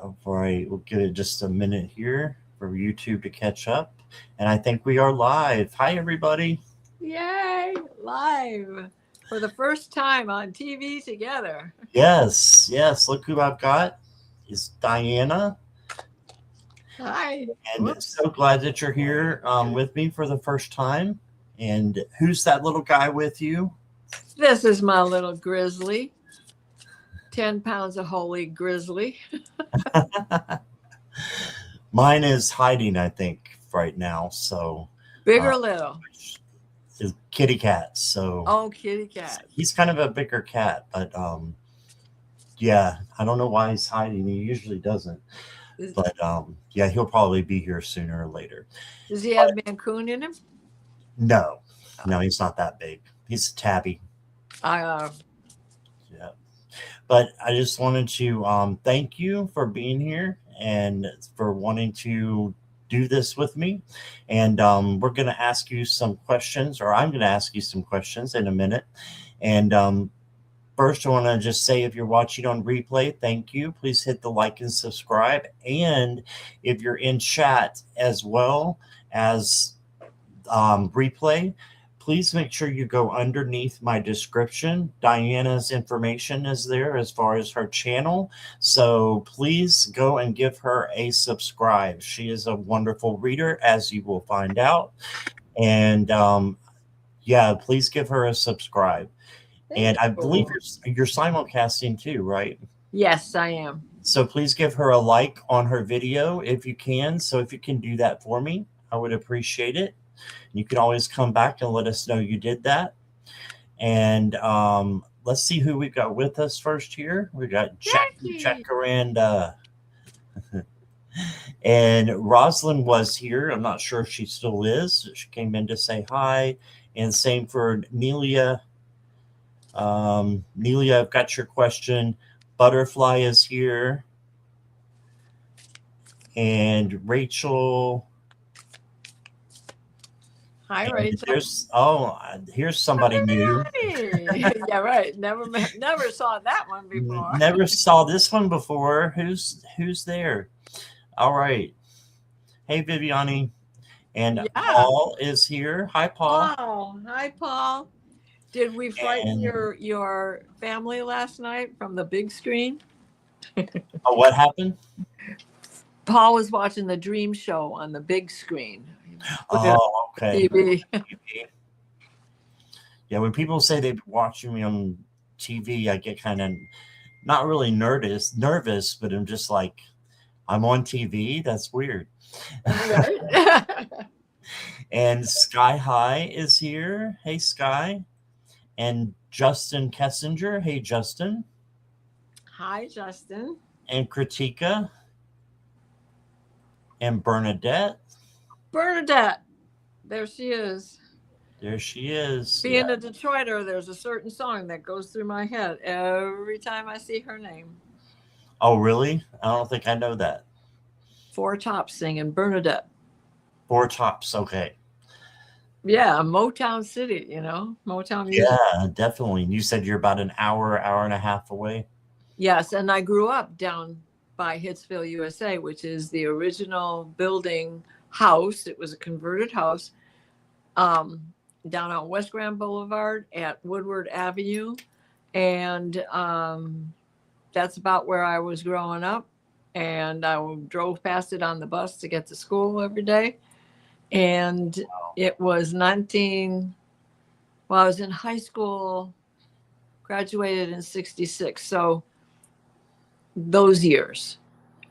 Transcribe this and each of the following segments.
All right, we'll give it just a minute here for YouTube to catch up. And I think we are live. Hi, everybody. Yay! Live for the first time on TV together. Yes, yes. Look who I've got. Is Diana. Hi. And Whoops. so glad that you're here with me for the first time. And who's that little guy with you? This is my little grizzly. 10 pounds of holy grizzly. Mine is hiding, I think, right now. So Big or little? His kitty cat. So Oh, kitty cat. he's kind of a bigger cat, but yeah, I don't know why he's hiding. He usually doesn't. But yeah, he'll probably be here sooner or later. Does he have Mancoon in him? No, he's not that big. He's a tabby. Yeah. But I just wanted to thank you for being here and for wanting to do this with me. And we're going to ask you some questions, or I'm going to ask you some questions in a minute. And first, I want to just say, if you're watching on replay, thank you. Please hit the like and subscribe. And if you're in chat as well as replay, please make sure you go underneath my description. Diana's information is there as far as her channel. So please go and give her a subscribe. She is a wonderful reader, as you will find out. And yeah, please give her a subscribe. And I believe you're simulcasting too, right? Yes, I am. So please give her a like on her video if you can. So if you can do that for me, I would appreciate it. You can always come back and let us know you did that. And let's see who we've got with us first here. We got Jacaranda. And Rosalind was here. I'm not sure if she still is. She came in to say hi. And same for Nelia. Nelia, I've got your question. Butterfly is here. And Rachel. Hi, Rachel. Here's somebody new. Yeah, right. Never saw that one before. Never saw this one before. Who's there? All right. Hey, Viviani. And Paul is here. Hi, Paul. Oh, hi, Paul. Did we frighten your family last night from the big screen? Oh, what happened? Paul was watching the Dream Show on the big screen. Oh, okay. TV. Yeah, when people say they're watching me on TV, I get kind of not really nervous, but I'm just like, I'm on TV? That's weird. Right. And Sky High is here. Hey, Sky. And Justin Kessinger. Hey, Justin. Hi, Justin. And Kritika. And Bernadette. There she is. There she is. Being a Detroiter, there's a certain song that goes through my head every time I see her name. Oh, really? I don't think I know that. Four Tops singing Bernadette. Four Tops, okay. Yeah, Motown City, Motown music. Yeah, definitely. You said you're about an hour and a half away. Yes, and I grew up down by Hitsville, USA, which is the original building house. It was a converted house down on West Grand Boulevard at Woodward Avenue. And that's about where I was growing up. And I drove past it on the bus to get to school every day. And it was I was in high school, graduated in 66. So those years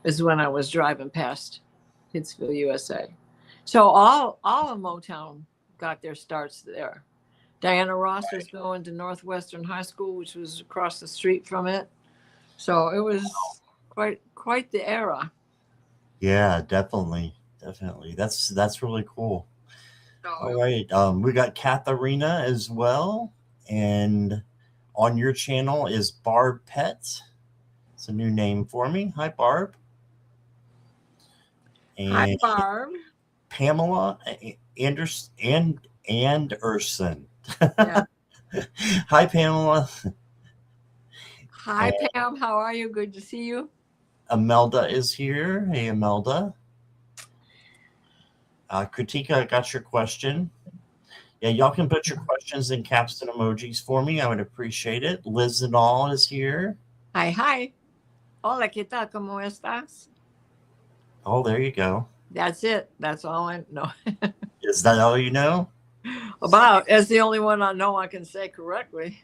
is when I was driving past Hitsville, USA. So all of Motown got their starts there. Diana Ross was going to Northwestern High School, which was across the street from it. So it was quite the era. Yeah, definitely. That's really cool. All right. We got Katharina as well. And on your channel is Barb Pet. It's a new name for me. Hi, Barb. And hi, Barb. Pamela Anderson. Yeah. Hi, Pamela. Hi, Pam. How are you? Good to see you. Imelda is here. Hey, Imelda. Kritika, I got your question. Yeah, y'all can put your questions in caps and emojis for me. I would appreciate it. Liz and all is here. Hi, hi. Hola, ¿qué tal? ¿Cómo estás? Oh, there you go. That's it. That's all I know. Is that all you know? About. It's the only one I know I can say correctly.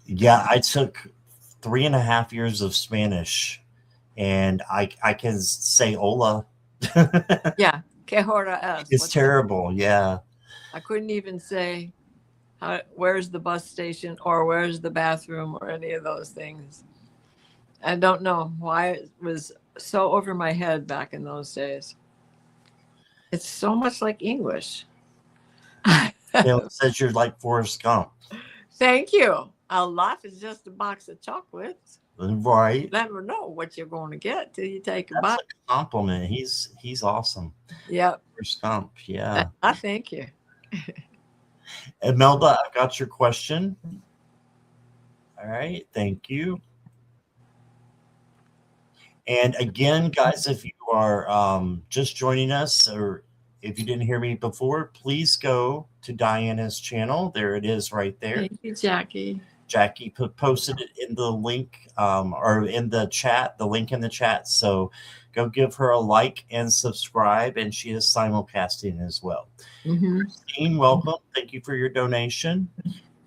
Yeah, I took 3.5 years of Spanish, and I can say hola. Yeah. Que hora es? It's terrible. Yeah. I couldn't even say where's the bus station or where's the bathroom or any of those things. I don't know why it was so over my head back in those days. It's so much like English. It says you're like Forrest Gump. Thank you. A life is just a box of chocolates. Right. Never know what you're going to get till you take a That's bite. a compliment. He's awesome. Yep. Forrest Gump. Yeah. I thank you. Imelda, I got your question. All right. Thank you. And again, guys, if you are just joining us, or if you didn't hear me before, please go to Diana's channel. There it is right there. Thank you, Jackie. Jackie posted it in the link or in the chat, the link in the chat. So go give her a like and subscribe. And she is simulcasting as well. Mm-hmm. Christine, welcome. Thank you for your donation.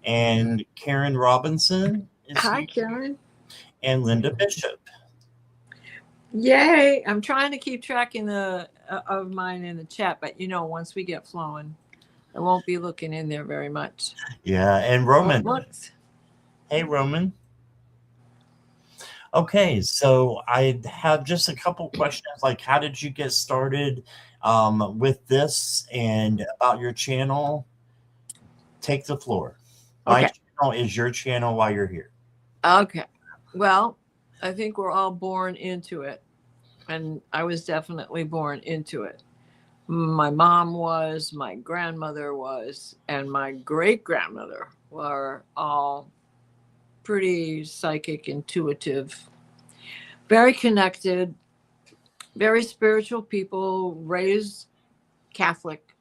And Karen Robinson is Hi, here. Karen. And Linda Bishop. Yay. I'm trying to keep track of mine in the chat, but once we get flowing, I won't be looking in there very much. Yeah. And Roman. Hey, Roman. Okay, so I have just a couple questions, like how did you get started with this and about your channel? Take the floor. My channel is your channel while you're here. Okay. Well, I think we're all born into it. And I was definitely born into it. My mom was, my grandmother was, and my great-grandmother were all pretty psychic, intuitive, very connected, very spiritual people, raised Catholic.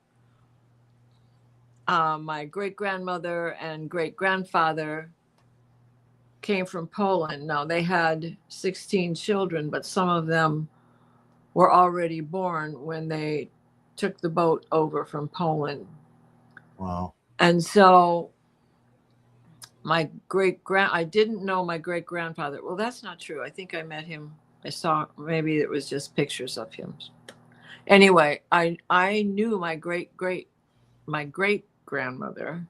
My great-grandmother and great-grandfather came from Poland. Now, they had 16 children, but some of them were already born when they took the boat over from Poland. Wow. And so I didn't know my great-grandfather. Well, that's not true. I think I met him. I saw, maybe it was just pictures of him. Anyway, I knew my great-grandmother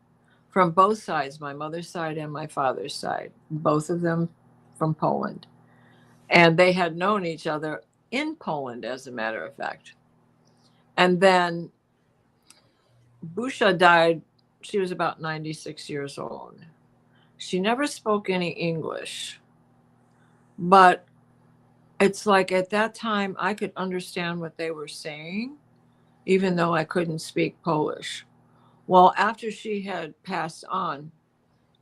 from both sides, my mother's side and my father's side, both of them from Poland. And they had known each other in Poland, as a matter of fact. And then Busha died. She was about 96 years old. She never spoke any English, but it's like at that time I could understand what they were saying, even though I couldn't speak Polish. Well, after she had passed on,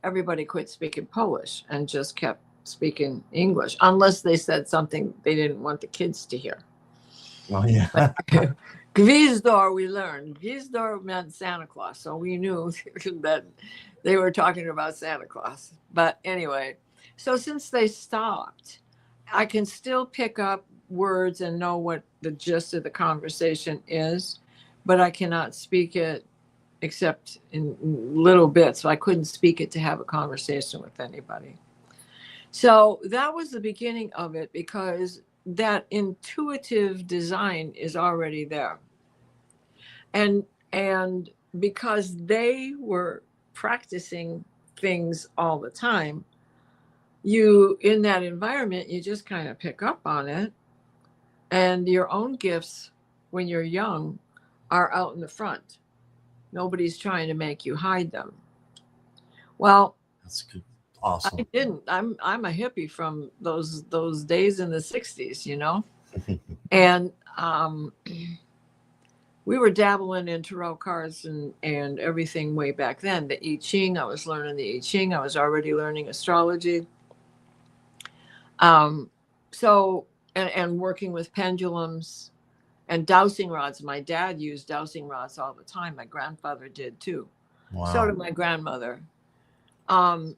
everybody quit speaking Polish and just kept speaking English, unless they said something they didn't want the kids to hear. Oh, yeah. Gwizdor, we learned. Gwizdor meant Santa Claus, so we knew that they were talking about Santa Claus. But anyway, so since they stopped, I can still pick up words and know what the gist of the conversation is, but I cannot speak it except in little bits. So I couldn't speak it to have a conversation with anybody. So that was the beginning of it, because that intuitive design is already there. And because they were practicing things all the time, in that environment, you just kind of pick up on it. And your own gifts when you're young are out in the front. Nobody's trying to make you hide them. Well, that's good. Awesome. I didn't. I'm a hippie from those days in the 60s, and we were dabbling in tarot cards and everything way back then. The I Ching, I was learning the I Ching. I was already learning astrology. So, and working with pendulums and dowsing rods. My dad used dowsing rods all the time. My grandfather did too. So Wow. did my grandmother. Awesome.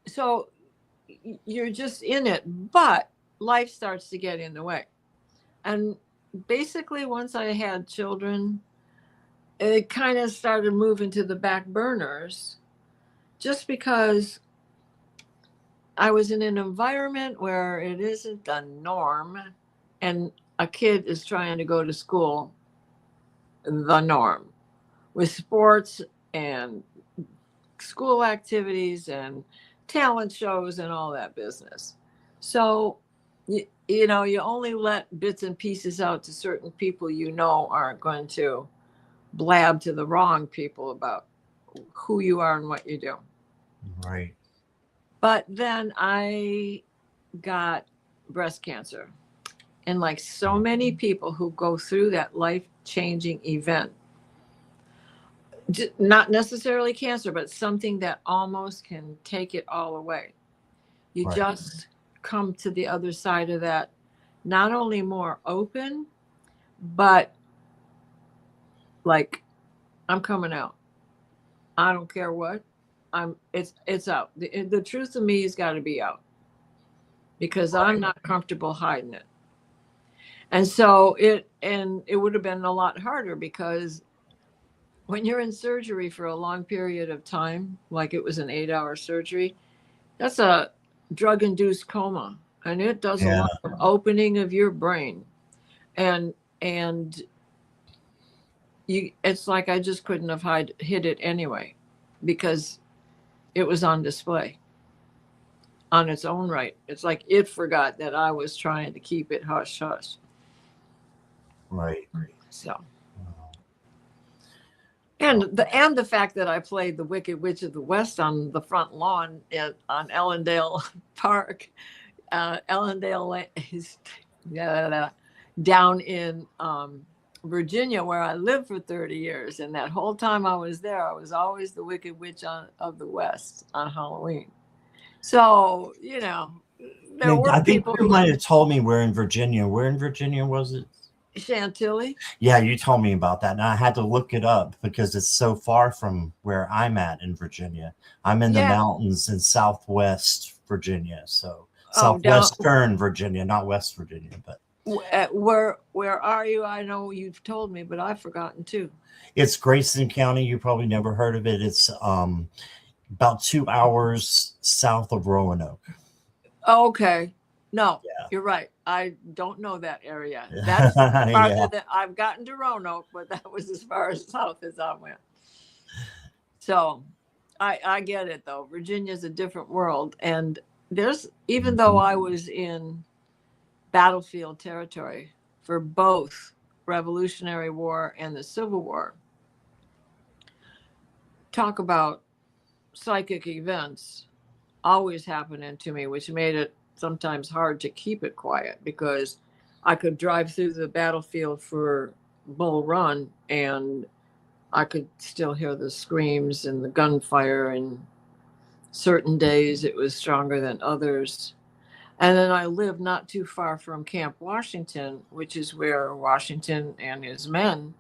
So you're just in it, but life starts to get in the way. And basically, once I had children, it kind of started moving to the back burners just because I was in an environment where it isn't the norm, and a kid is trying to go to school, the norm, with sports and school activities and talent shows and all that business. So, you know, you only let bits and pieces out to certain people you know aren't going to blab to the wrong people about who you are and what you do. Right. But then I got breast cancer. And like so many people who go through that life-changing event, not necessarily cancer, but something that almost can take it all away. You Right. just come to the other side of that, not only more open, but like, I'm coming out. I don't care what. It's out. The truth of me has got to be out because Right. I'm not comfortable hiding it. And so it would have been a lot harder because when you're in surgery for a long period of time, like it was an 8-hour surgery, that's a drug induced coma. And it does a Yeah. lot of opening of your brain. And it's like I just couldn't have hid it anyway because it was on display on its own right. It's like it forgot that I was trying to keep it hush hush. Right. So, Wow. and the fact that I played the Wicked Witch of the West on the front lawn on Ellendale Park, Ellendale is down in Virginia, where I lived for 30 years. And that whole time I was there, I was always the Wicked Witch of the West on Halloween. So, you know, there were I think people you who, might have told me we're in Virginia. Where in Virginia was it? Chantilly. Yeah, you told me about that. And I had to look it up because it's so far from where I'm at in Virginia. I'm in the Yeah. mountains in Southwest Virginia. So Oh, down. Southwestern Virginia, not West Virginia, but Where are you? I know you've told me, but I've forgotten too. it's Grayson County. You probably never heard of it. It's about 2 hours south of Roanoke. Oh, okay. No, Yeah. you're right. I don't know that area. That's farther Yeah. than I've gotten to Roanoke, but that was as far as south as I went. So I get it though. Virginia's a different world. And even though I was in battlefield territory for both Revolutionary War and the Civil War, talk about psychic events always happening to me, which made it sometimes hard to keep it quiet because I could drive through the battlefield for Bull Run and I could still hear the screams and the gunfire, and certain days it was stronger than others. And then I lived not too far from Camp Washington, which is where Washington and his men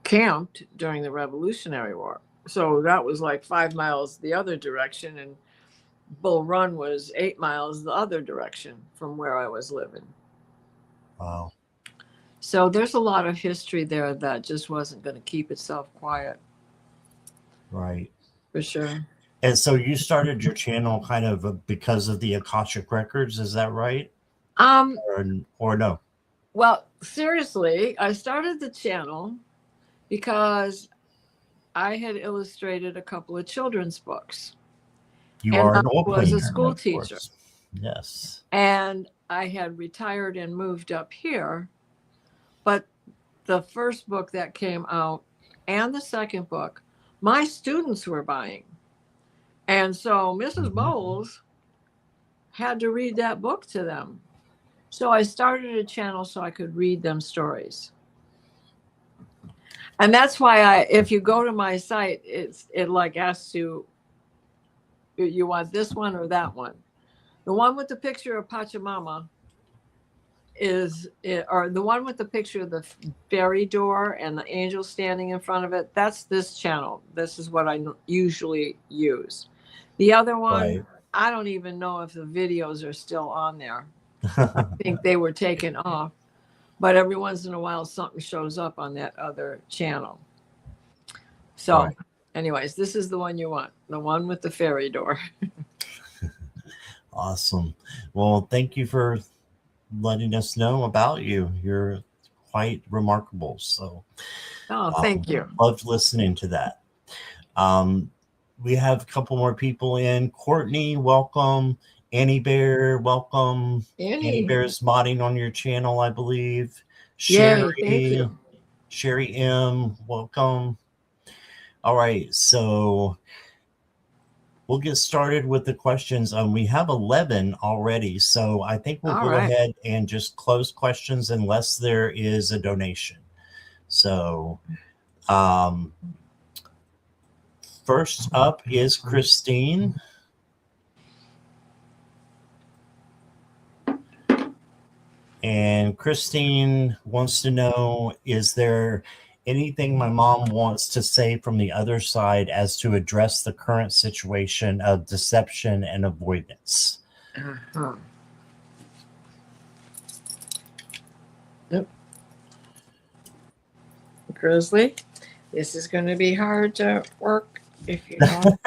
camped during the Revolutionary War. So that was like 5 miles the other direction, and Bull Run was 8 miles the other direction from where I was living. Wow. So there's a lot of history there that just wasn't going to keep itself quiet. Right. For sure. And so you started your channel kind of because of the Akashic Records, is that right? Or no? Well, seriously, I started the channel because I had illustrated a couple of children's books. You And are I an oil was a painter, school of teacher. course. Yes. And I had retired and moved up here. But the first book that came out and the second book, my students were buying. And so Mrs. Bowles had to read that book to them. So I started a channel so I could read them stories. And that's why if you go to my site, it like asks you want this one or that one. The one with the picture of Pachamama or the one with the picture of the fairy door and the angel standing in front of it. That's this channel. This is what I usually use. The other one, Right. I don't even know if the videos are still on there. I think they were taken off, but every once in a while something shows up on that other channel. So Right. anyways, this is the one you want, the one with the fairy door. Awesome. Well, thank you for letting us know about you. You're quite remarkable. So Thank you. loved listening to that. We have a couple more people in. Courtney, welcome. Annie Bear, welcome. Annie Bear's modding on your channel, I believe. Yay, thank you. Sherry M, welcome. All right, so we'll get started with the questions. We have 11 already, so I think we'll go ahead and just close questions unless there is a donation. So first up is Christine. And Christine wants to know, is there anything my mom wants to say from the other side as to address the current situation of deception and avoidance? Yep. Grizzly, this is going to be hard to work if you don't.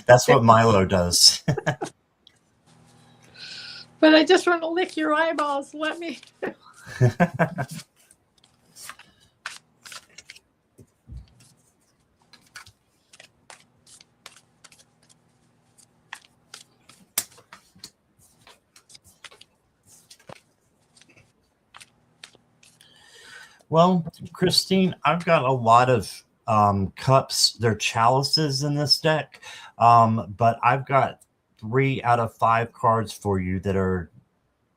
That's what Milo does. But I just want to lick your eyeballs. Let me. Well, Christine, I've got a lot of cups. They're chalices in this deck, but I've got 3 out of 5 cards for you that are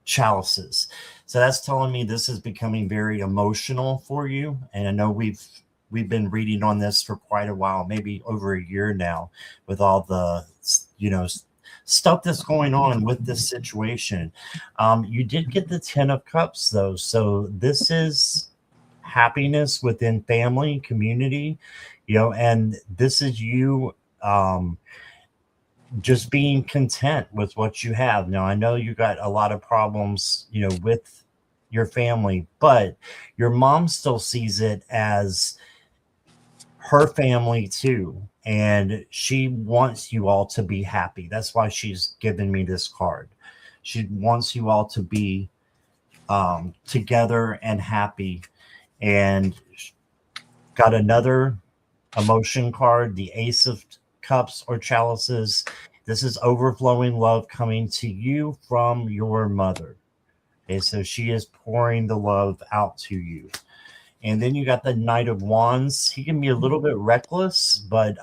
chalices. So that's telling me this is becoming very emotional for you. And I know we've been reading on this for quite a while, maybe over a year now, with all the stuff that's going on with this situation. You did get the 10 of Cups though, so this is happiness within family, community, and this is you just being content with what you have. Now, I know you got a lot of problems, with your family, but your mom still sees it as her family too. And she wants you all to be happy. That's why she's given me this card. She wants you all to be together and happy. And got another emotion card, the Ace of Cups or Chalices. This is overflowing love coming to you from your mother. Okay, so she is pouring the love out to you. And then you got the Knight of Wands. He can be a little bit reckless, but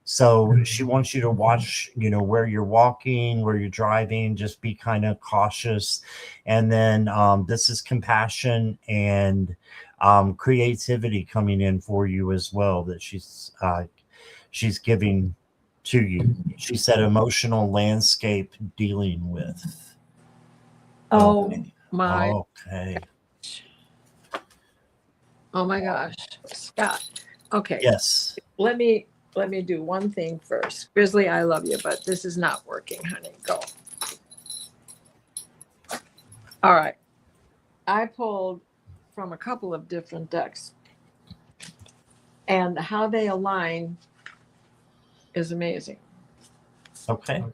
so she wants you to watch, where you're walking, where you're driving, just be kind of cautious. And then this is compassion and creativity coming in for you as well, that she's giving to you. She said emotional landscape dealing with. Oh my. Okay. Oh my gosh, Scott. Okay. Yes. Let me do one thing first. Grizzly, I love you, but this is not working, honey. Go. All right. I pulled from a couple of different decks, and how they align is amazing. Okay.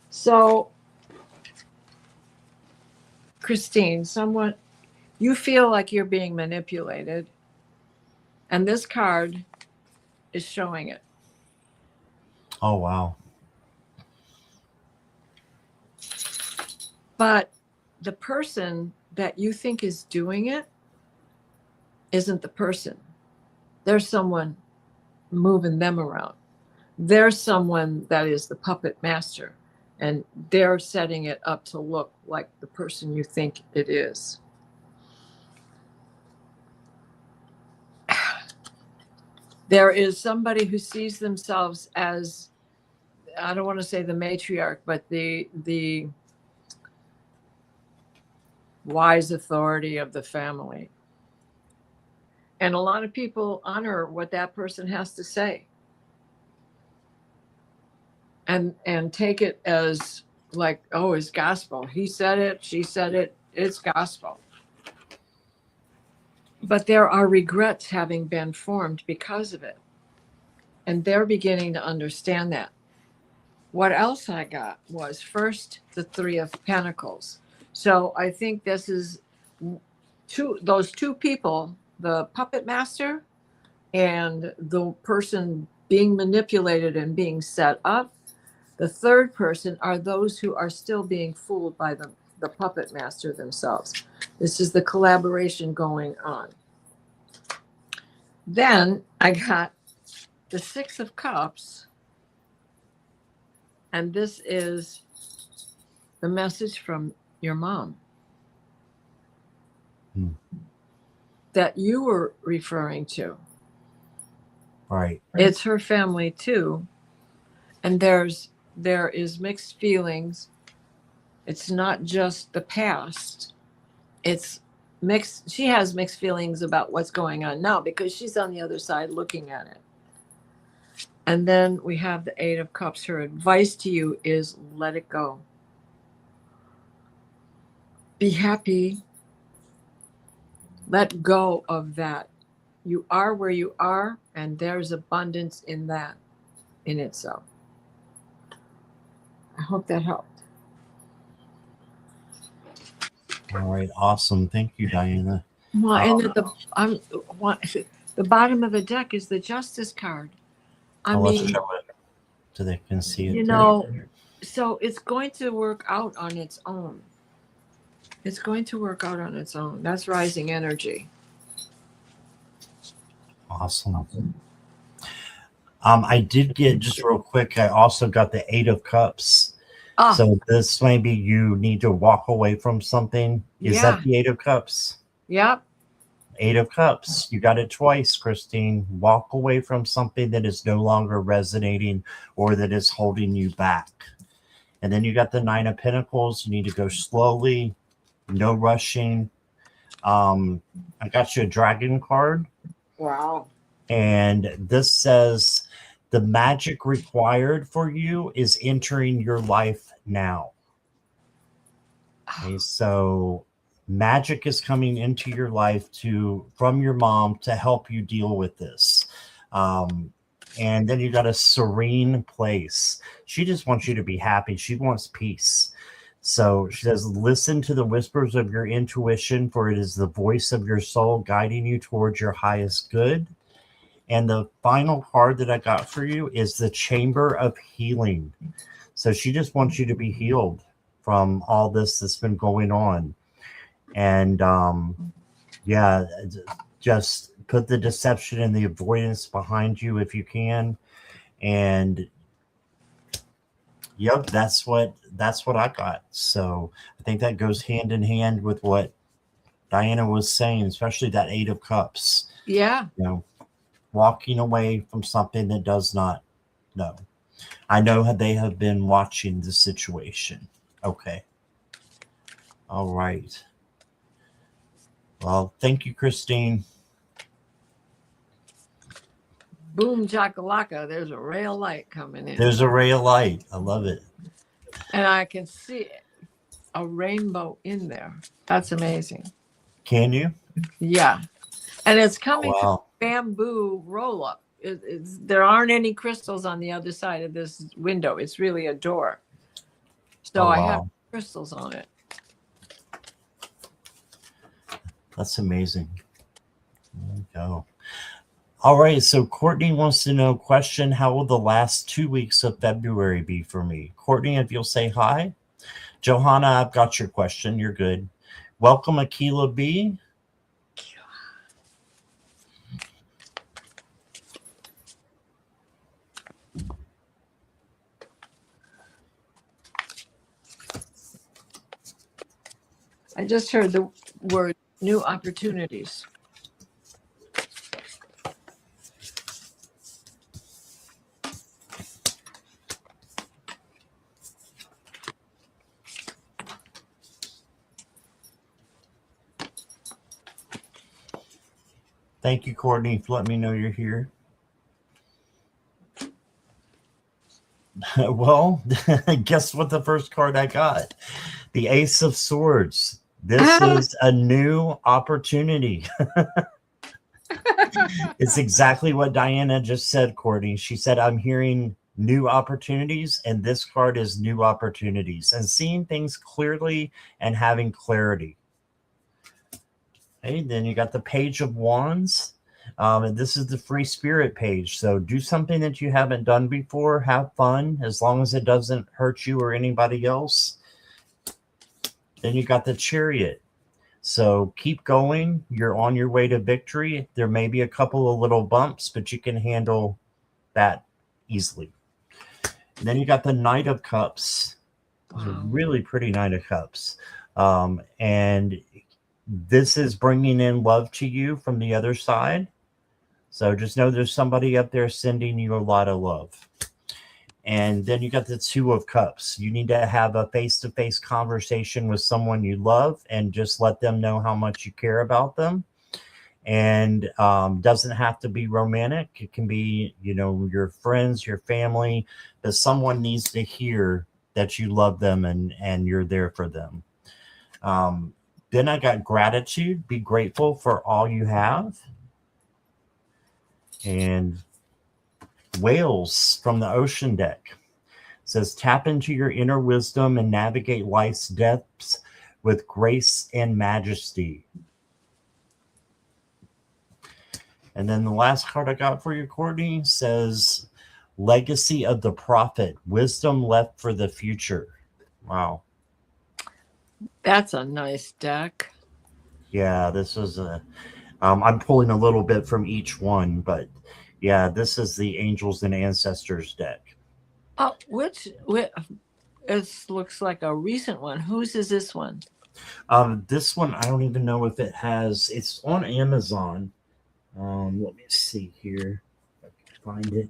So, Christine, somewhat, you feel like you're being manipulated, and this card is showing it. Oh, wow. But the person that you think is doing it isn't the person. There's someone moving them around. There's someone that is the puppet master, and they're setting it up to look like the person you think it is. There is somebody who sees themselves as I don't want to say the matriarch, but the wise authority of the family. And a lot of people honor what that person has to say. And take it as like, oh, it's gospel. He said it, she said it, it's gospel. But there are regrets having been formed because of it. And they're beginning to understand that. What else I got was first the Three of Pentacles. So I think this is those two people, the puppet master and the person being manipulated and being set up. The third person are those who are still being fooled by the puppet master themselves. This is the collaboration going on. Then I got the Six of Cups, and this is the message from your mom that you were referring to. Right. It's her family too, and there is mixed feelings. It's not just the past. It's mixed. She has mixed feelings about what's going on now because she's on the other side looking at it. And then we have the Eight of Cups. Her advice to you is let it go. Be happy. Let go of that. You are where you are, and there's abundance in that in itself. I hope that helped. All right. Awesome. Thank you, Diana. Well, and the bottom of the deck is the Justice card. I Let's mean, show it so they can see it. you know, so it's going to work out on its own. It's going to work out on its own. That's rising energy. Awesome. I did get, just real quick, I also got the Eight of Cups. So this maybe you need to walk away from something. Is that the Eight of Cups? Yep. Eight of Cups. You got it twice, Christine. Walk away from something that is no longer resonating or that is holding you back. And then you got the Nine of Pentacles. You need to go slowly, no rushing. I got you a dragon card. Wow. And this says the magic required for you is entering your life now. Okay, so magic is coming into your life from your mom to help you deal with this. And then you got a serene place. She just wants you to be happy. She wants peace. So she says, listen to the whispers of your intuition, for it is the voice of your soul guiding you towards your highest good. And the final card that I got for you is the Chamber of Healing. So she just wants you to be healed from all this that's been going on. And just put the deception and the avoidance behind you if you can. And yep, that's what I got. So I think that goes hand in hand with what Diana was saying, especially that Eight of Cups. Yeah. You know, walking away from something that does not know. I know they have been watching the situation. Okay. All right. Well, thank you, Christine. Boom chakalaka. There's a ray of light coming in. There's a ray of light. I love it. And I can see a rainbow in there. That's amazing. Can you? Yeah. And it's coming Wow. through bamboo roll up. There aren't any crystals on the other side of this window. It's really a door. So I have crystals on it. That's amazing. There we go. All right. So Courtney wants to know, question, how will the last 2 weeks of February be for me? Courtney, if you'll say hi. Johanna, I've got your question. You're good. Welcome, Akila B. I just heard the word new opportunities. Thank you, Courtney, for letting me know you're here. Well, guess what the first card I got? The Ace of Swords. This is a new opportunity. It's exactly what Diana just said, Courtney. She said, I'm hearing new opportunities, and this card is new opportunities and seeing things clearly and having clarity. Okay, then you got the Page of Wands. And this is the free spirit page. So do something that you haven't done before. Have fun, as long as it doesn't hurt you or anybody else. Then you got the Chariot. So keep going. You're on your way to victory. There may be a couple of little bumps, but you can handle that easily. And then you got the Knight of Cups. It's a really pretty Knight of Cups. And this is bringing in love to you from the other side. So just know there's somebody up there sending you a lot of love. And then you got the Two of Cups. You need to have a face-to-face conversation with someone you love and just let them know how much you care about them. And doesn't have to be romantic. It can be, you know, your friends, your family, but someone needs to hear that you love them and you're there for them. Then I got Gratitude. Be grateful for all you have. And Whales from the Ocean deck. It says, tap into your inner wisdom and navigate life's depths with grace and majesty. And then the last card I got for you, Courtney, says, Legacy of the Prophet, wisdom left for the future. Wow. That's a nice deck. Yeah, this is a, I'm pulling a little bit from each one, but yeah, this is the Angels and Ancestors deck. Oh, which it looks like a recent one. Whose is this one? This one, I don't even know if it has, it's on Amazon. Let me see here. If I can find it.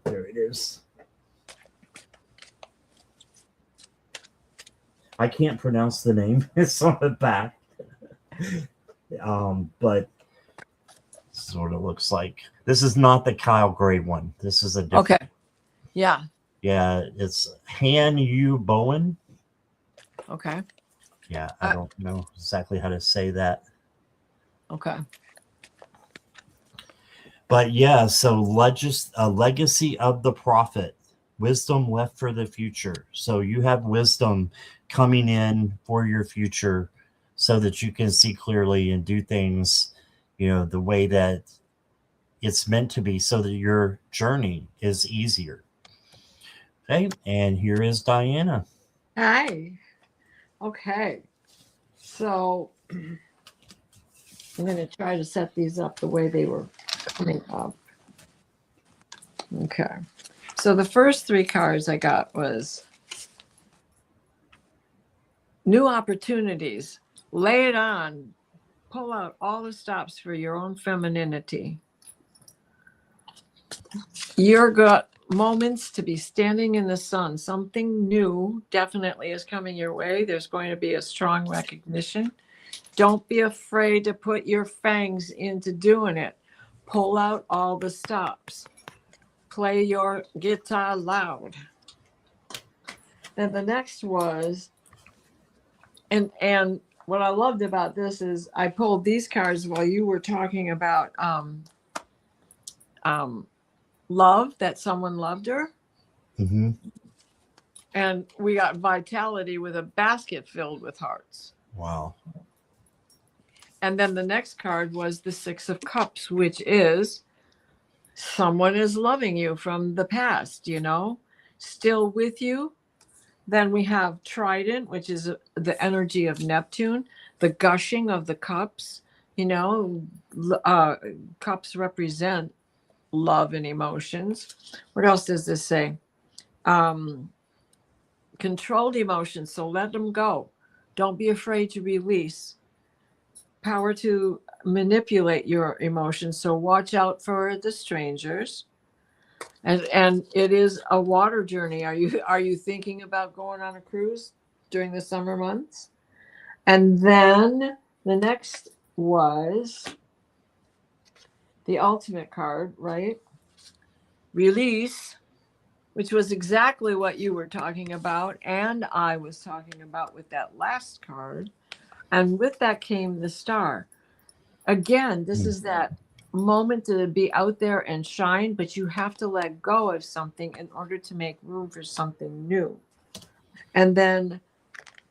There it is. I can't pronounce the name. It's on the back. But sort of looks like this is not the Kyle Gray one. This is a different. Okay. Yeah. Yeah, it's Han Yu Bowen. Okay. Yeah, I don't know exactly how to say that. Okay. But yeah, so legacy of the prophet, wisdom left for the future. So you have wisdom coming in for your future so that you can see clearly and do things, you know, the way that it's meant to be so that your journey is easier. Okay, and here is Diana. Hi. Okay. So I'm going to try to set these up the way they were coming up. Okay. So the first three cards I got was new opportunities. Lay it on. Pull out all the stops for your own femininity. You've got moments to be standing in the sun. Something new definitely is coming your way. There's going to be a strong recognition. Don't be afraid to put your fangs into doing it. Pull out all the stops. Play your guitar loud. And the next was, and what I loved about this is I pulled these cards while you were talking about love, that someone loved her. Mm-hmm. And we got vitality with a basket filled with hearts. Wow. And then the next card was the Six of Cups, which is someone is loving you from the past, you know, still with you. Then we have Trident, which is the energy of Neptune, the gushing of the cups, you know, cups represent love and emotions. What else does this say? Controlled emotions, so let them go. Don't be afraid to release. Power to manipulate your emotions, so watch out for the strangers. And it is a water journey. Are you thinking about going on a cruise during the summer months? And then the next was the ultimate card, right? Release, which was exactly what you were talking about, and I was talking about with that last card. And with that came the star. Again, this is that moment to be out there and shine, but you have to let go of something in order to make room for something new. And then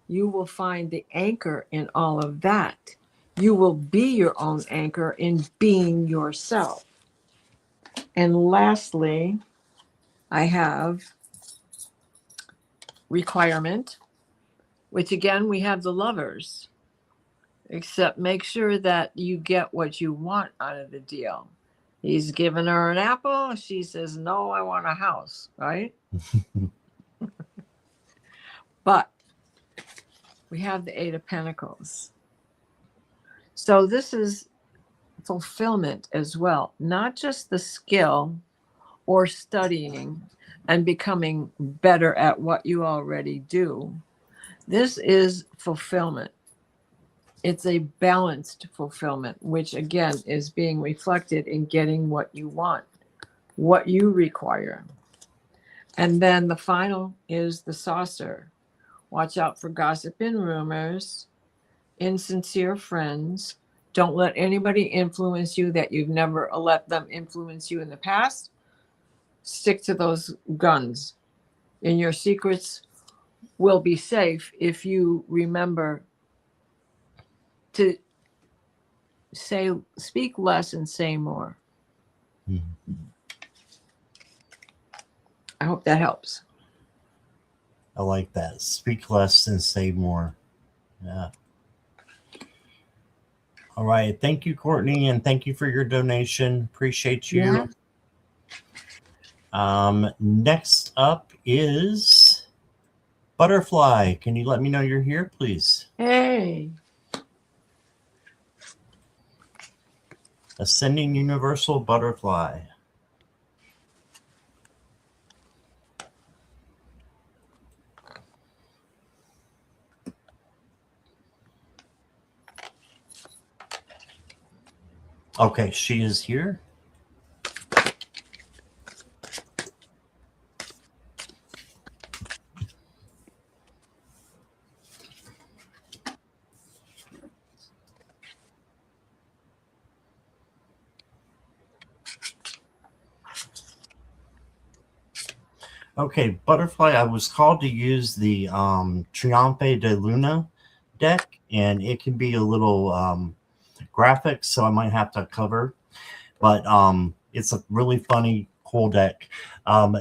you will find the anchor in all of that. You will be your own anchor in being yourself. And lastly, I have requirement, which again, we have the lovers, except make sure that you get what you want out of the deal. He's giving her an apple. She says, no, I want a house, right? But we have the Eight of Pentacles. So this is fulfillment as well, not just the skill or studying and becoming better at what you already do. This is fulfillment. It's a balanced fulfillment, which again is being reflected in getting what you want, what you require. And then the final is the saucer. Watch out for gossip and rumors, insincere friends. Don't let anybody influence you that you've never let them influence you in the past. Stick to those guns. And your secrets will be safe if you remember to speak less and say more. Mm-hmm. I hope that helps. I like that. Speak less and say more. Yeah. All right. Thank you, Courtney, and thank you for your donation. Appreciate you. Yeah. Next up is Butterfly. Can you let me know you're here, please? Hey. Ascending Universal Butterfly. Okay, she is here. Okay, Butterfly, I was called to use the Triomphe de Luna deck, and it can be a little graphic, so I might have to cover. But it's a really funny, cool deck.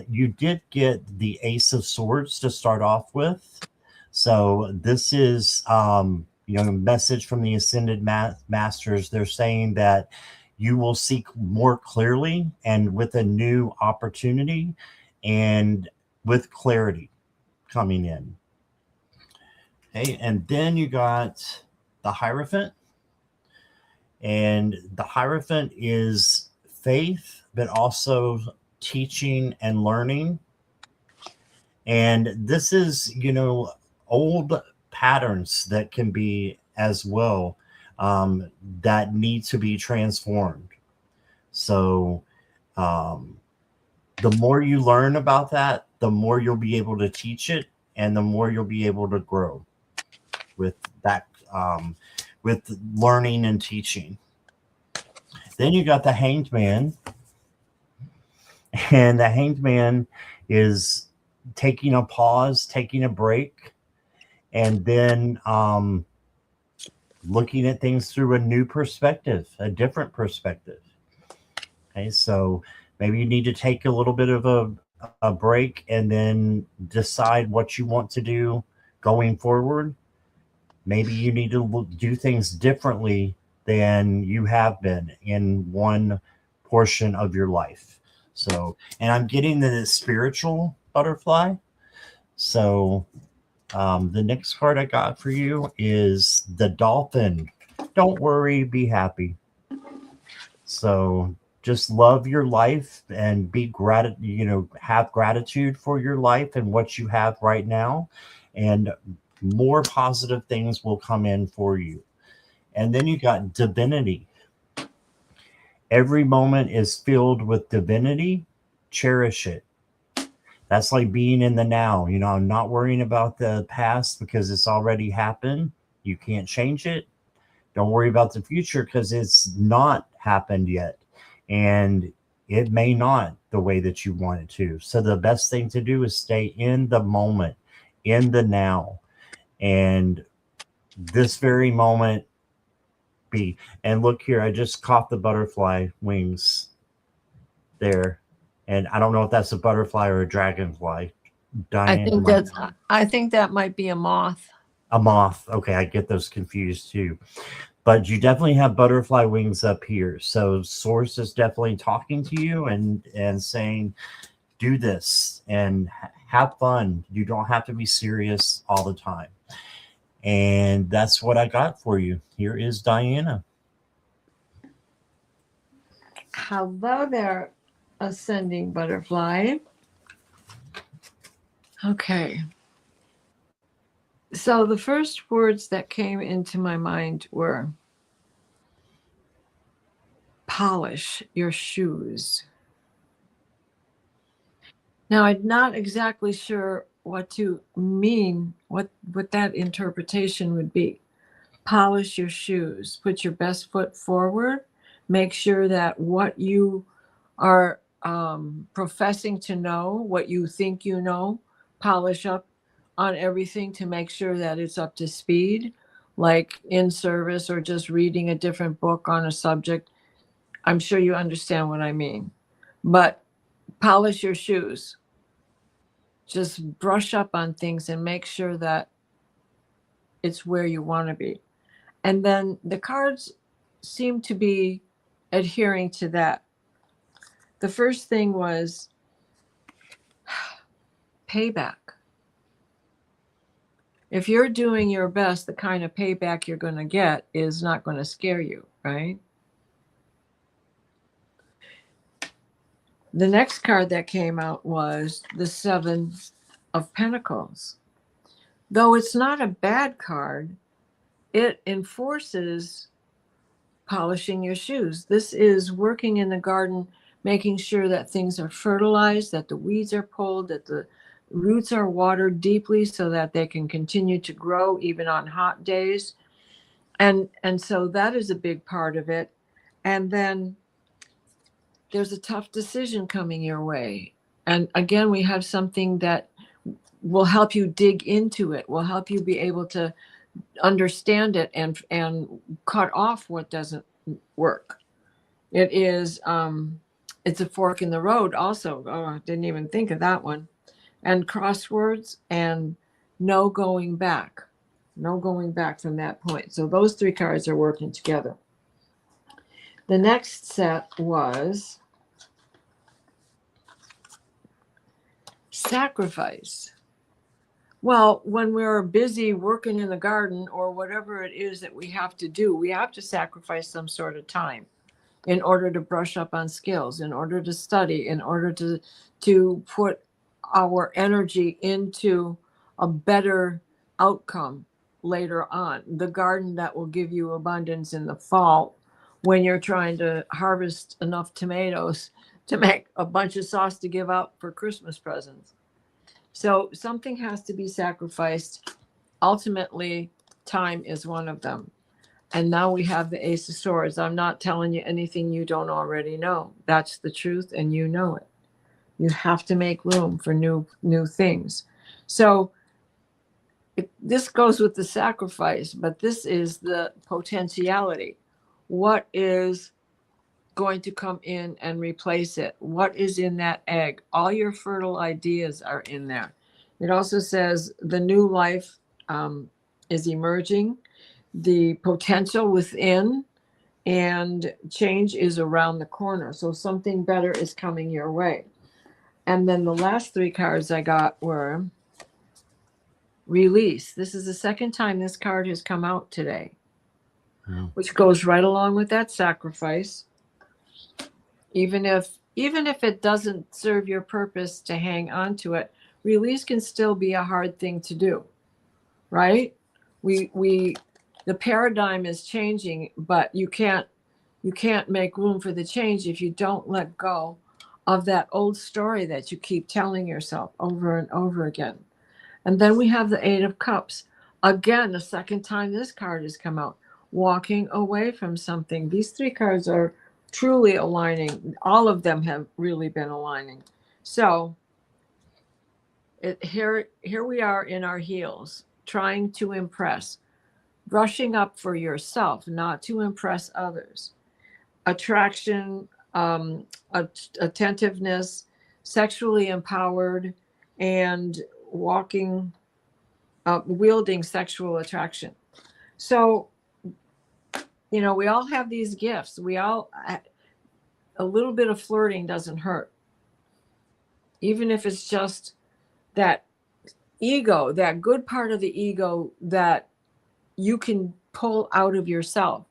You did get the Ace of Swords to start off with. So this is, a message from the Ascended Masters. They're saying that you will seek more clearly and with a new opportunity and with clarity coming in. Okay, and then you got the Hierophant. And the Hierophant is faith, but also teaching and learning. And this is, old patterns that can be as well that need to be transformed. So the more you learn about that, the more you'll be able to teach it, and the more you'll be able to grow with that, with learning and teaching. Then you got the Hanged Man, and the Hanged Man is taking a pause, taking a break, and then looking at things through a new perspective, a different perspective. Okay, so maybe you need to take a little bit of a break and then decide what you want to do going forward. Maybe you need to do things differently than you have been in one portion of your life. So, and I'm getting the spiritual butterfly. So the next card I got for you is the Dolphin. Don't worry, be happy. So just love your life and be have gratitude for your life and what you have right now, and more positive things will come in for you. And then you got Divinity. Every moment is filled with divinity. Cherish it. That's like being in the now. You know, I'm not worrying about the past because it's already happened. You can't change it. Don't worry about the future because it's not happened yet. And it may not the way that you want it to. So the best thing to do is stay in the moment, in the now. And this very moment be. And look here, I just caught the butterfly wings there. And I don't know if that's a butterfly or a dragonfly. Diane, I think that might be a moth. a moth. Okay, I get those confused too. But you definitely have butterfly wings up here. So source is definitely talking to you and saying, do this and have fun. You don't have to be serious all the time. And that's what I got for you. Here is Diana. Hello there, ascending butterfly. Okay. So the first words that came into my mind were polish your shoes. Now, I'm not exactly sure what to mean, what that interpretation would be. Polish your shoes, put your best foot forward, make sure that what you are professing to know, what you think you know, polish up on everything to make sure that it's up to speed, like in service or just reading a different book on a subject. I'm sure you understand what I mean. But polish your shoes. Just brush up on things and make sure that it's where you want to be. And then the cards seem to be adhering to that. The first thing was payback. If you're doing your best, the kind of payback you're going to get is not going to scare you, right? The next card that came out was the Seven of Pentacles. Though it's not a bad card, it enforces polishing your shoes. This is working in the garden, making sure that things are fertilized, that the weeds are pulled, that the roots are watered deeply so that they can continue to grow even on hot days. And so that is a big part of it. And then there's a tough decision coming your way. And again, we have something that will help you dig into it, will help you be able to understand it and cut off what doesn't work. It is it's a fork in the road also. Oh, I didn't even think of that one. And crosswords and no going back. No going back from that point. So those three cards are working together. The next set was sacrifice. Well, when we're busy working in the garden or whatever it is that we have to do, we have to sacrifice some sort of time in order to brush up on skills, in order to study, in order to put our energy into a better outcome later on. The garden that will give you abundance in the fall when you're trying to harvest enough tomatoes to make a bunch of sauce to give out for Christmas presents. So something has to be sacrificed. Ultimately, time is one of them. And now we have the Ace of Swords. I'm not telling you anything you don't already know. That's the truth, and you know it. You have to make room for new things. So this goes with the sacrifice, but this is the potentiality. What is going to come in and replace it? What is in that egg? All your fertile ideas are in there. It also says the new life is emerging, the potential within, and change is around the corner. So something better is coming your way. And then the last three cards I got were release. This is the second time this card has come out today, which goes right along with that sacrifice. Even if it doesn't serve your purpose to hang on to it, release can still be a hard thing to do, right? The paradigm is changing, but you can't You can't make room for the change if you don't let go of that old story that you keep telling yourself over and over again. And then we have the Eight of Cups. Again, the second time this card has come out, walking away from something. These three cards are truly aligning. All of them have really been aligning. So here we are in our heels, trying to impress, brushing up for yourself, not to impress others. Attraction, attentiveness, sexually empowered, and wielding sexual attraction. So, we all have these gifts. A little bit of flirting doesn't hurt. Even if it's just that ego, that good part of the ego that you can pull out of yourself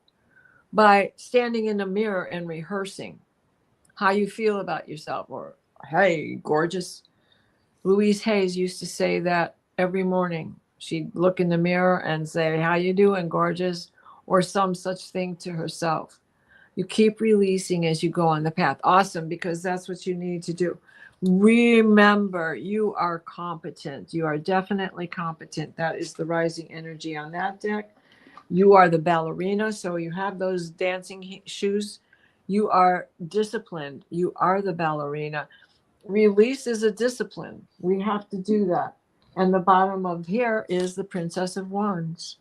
by standing in the mirror and rehearsing how you feel about yourself. Or, hey, gorgeous. Louise Hayes used to say that every morning. She'd look in the mirror and say, how you doing, gorgeous? Or some such thing to herself. You keep releasing as you go on the path. Awesome, because that's what you need to do. Remember, you are competent. You are definitely competent. That is the rising energy on that deck. You are the ballerina, so you have those dancing shoes. You are disciplined. You are the ballerina. Release is a discipline. We have to do that. And the bottom of here is the Princess of Wands.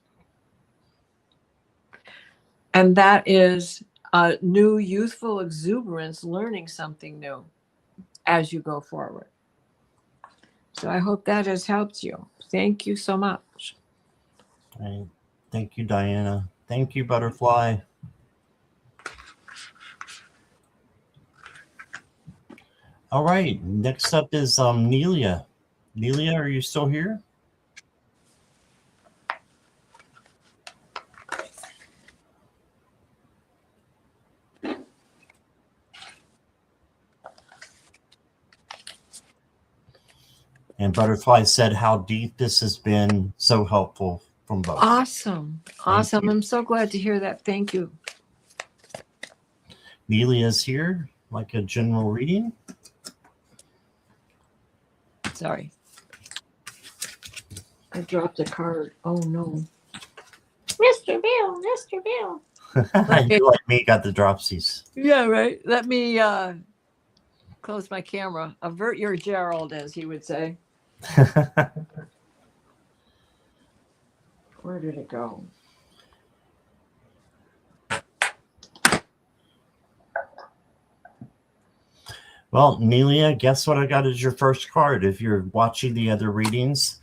And that is a new youthful exuberance, learning something new as you go forward. So I hope that has helped you. Thank you so much. Right. Thank you, Diana. Thank you, Butterfly. All right. Next up is Nelia. Nelia, are you still here? And Butterfly said how deep this has been, so helpful from both. Awesome. I'm so glad to hear that. Thank you. Nelia's here, like a general reading. Sorry. I dropped a card. Oh, no. Mr. Bill. You like me, got the dropsies. Yeah, right. Let me close my camera. Avert your Gerald, as he would say. Where did it go? Well, Nelia, guess what I got as your first card? If you're watching the other readings,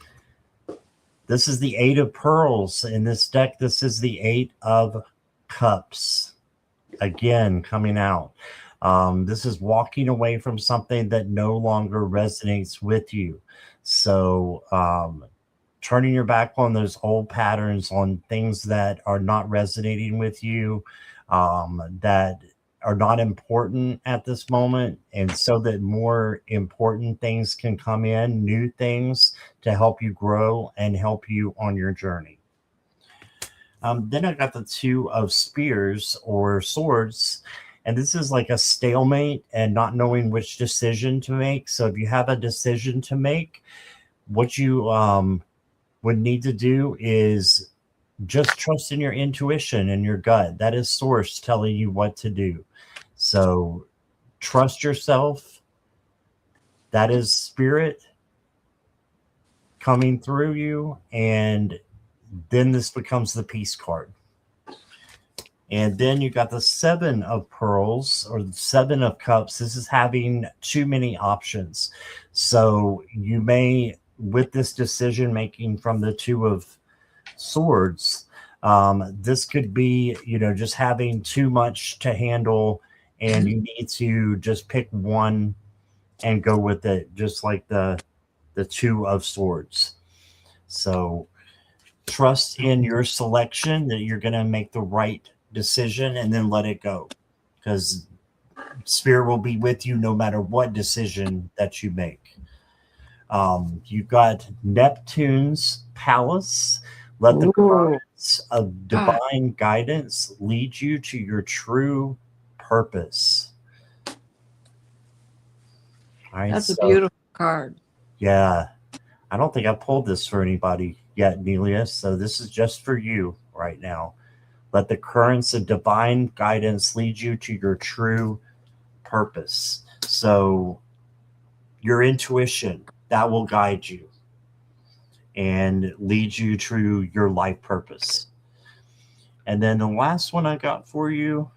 this is the Eight of Pearls. In this deck, this is the Eight of Cups. Again, coming out. This is walking away from something that no longer resonates with you. So turning your back on those old patterns, on things that are not resonating with you, that are not important at this moment, and so that more important things can come in, new things to help you grow and help you on your journey. Then I got the Two of Spears or Swords, and this is like a stalemate and not knowing which decision to make. So if you have a decision to make, what you would need to do is just trust in your intuition and your gut. That is source telling you what to do. So trust yourself. That is spirit coming through you. And then this becomes the Peace card. And then you got the Seven of Pearls or the Seven of Cups. This is having too many options. So you may, with this decision making from the Two of Swords, this could be, just having too much to handle, and you need to just pick one and go with it, just like the Two of Swords. So trust in your selection that you're going to make the right decision, and then let it go, because Spirit will be with you no matter what decision that you make. You've got Neptune's Palace. Let the Ooh. currents of divine guidance lead you to your true purpose. All right, That's a so beautiful card. yeah, I don't think I pulled this for anybody yet, Nelia. So this is just for you right now. Let the currents of divine guidance lead you to your true purpose. So your intuition, that will guide you and lead you to your life purpose. And then the last one I got for you,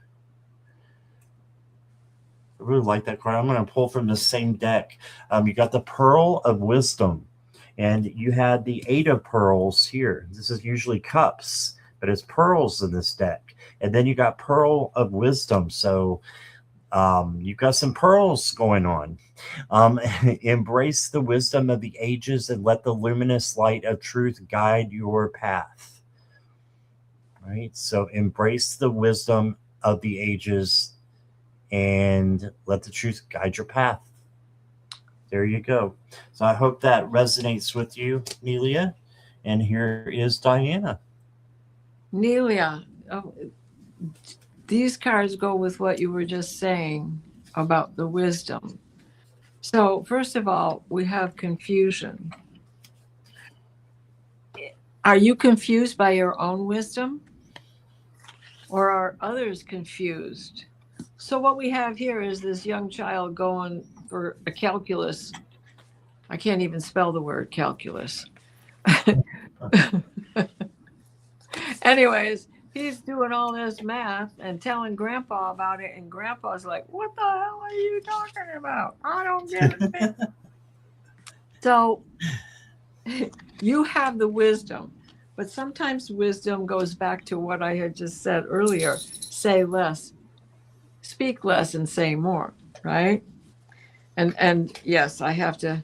I really like that card. I'm going to pull from the same deck. You got the Pearl of Wisdom, and you had the Eight of Pearls here. This is usually cups, but it's pearls in this deck. And then you got Pearl of Wisdom. So you've got some pearls going on. Embrace the wisdom of the ages and let the luminous light of truth guide your path. Right? So embrace the wisdom of the ages and let the truth guide your path. There you go. So I hope that resonates with you, Nelia. And here is Diana. Nelia, oh, these cards go with what you were just saying about the wisdom. So, first of all, we have confusion. Are you confused by your own wisdom? Or are others confused? So, what we have here is this young child going for a calculus. I can't even spell the word calculus. Anyways, he's doing all this math and telling grandpa about it, and grandpa's like, what the hell are you talking about? I don't get it. So you have the wisdom, but sometimes wisdom goes back to what I had just said earlier: say less, speak less, and say more, right? And yes, I have to.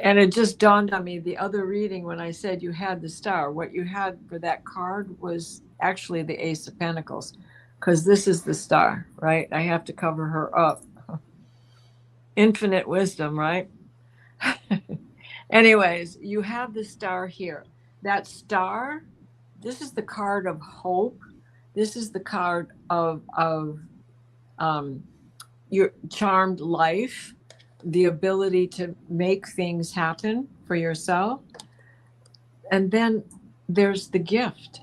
And it just dawned on me the other reading when I said you had the star. What you had for that card was actually the Ace of Pentacles, because this is the star, right? I have to cover her up. Infinite wisdom, right? Anyways, you have the star here. That star, this is the card of hope. This is the card of your charmed life, the ability to make things happen for yourself. And then there's the gift.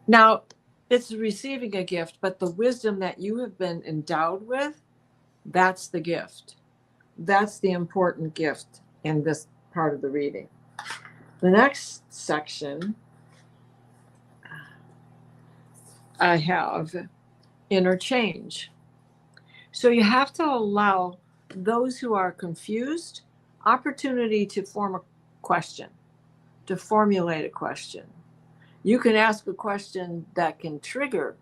Now, it's receiving a gift, but the wisdom that you have been endowed with, that's the gift. That's the important gift in this part of the reading. The next section, I have interchange. So you have to allow those who are confused opportunity to form a question, to formulate a question. You can ask a question that can trigger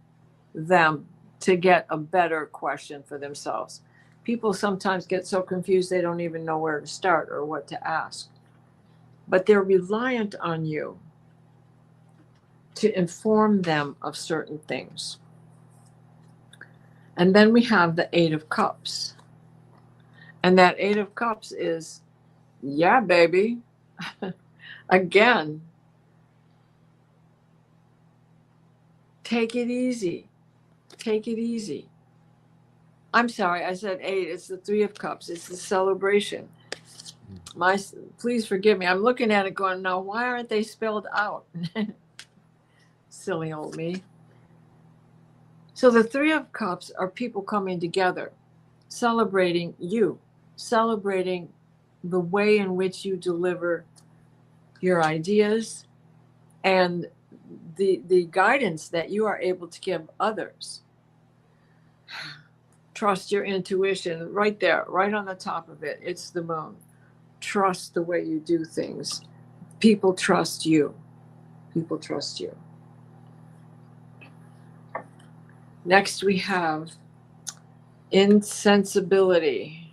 them to get a better question for themselves. People sometimes get so confused they don't even know where to start or what to ask. But they're reliant on you to inform them of certain things. And then we have the Eight of Cups. And that Eight of Cups is, yeah, baby. Again, take it easy. Take it easy. I'm sorry, I said eight. It's the Three of Cups. It's the celebration. Please forgive me. I'm looking at it going, now, why aren't they spelled out? Silly old me. So the Three of Cups are people coming together, celebrating you, celebrating the way in which you deliver your ideas and the guidance that you are able to give others. Trust your intuition right there, right on the top of it. It's the moon. Trust the way you do things. People trust you. People trust you. Next, we have insensibility.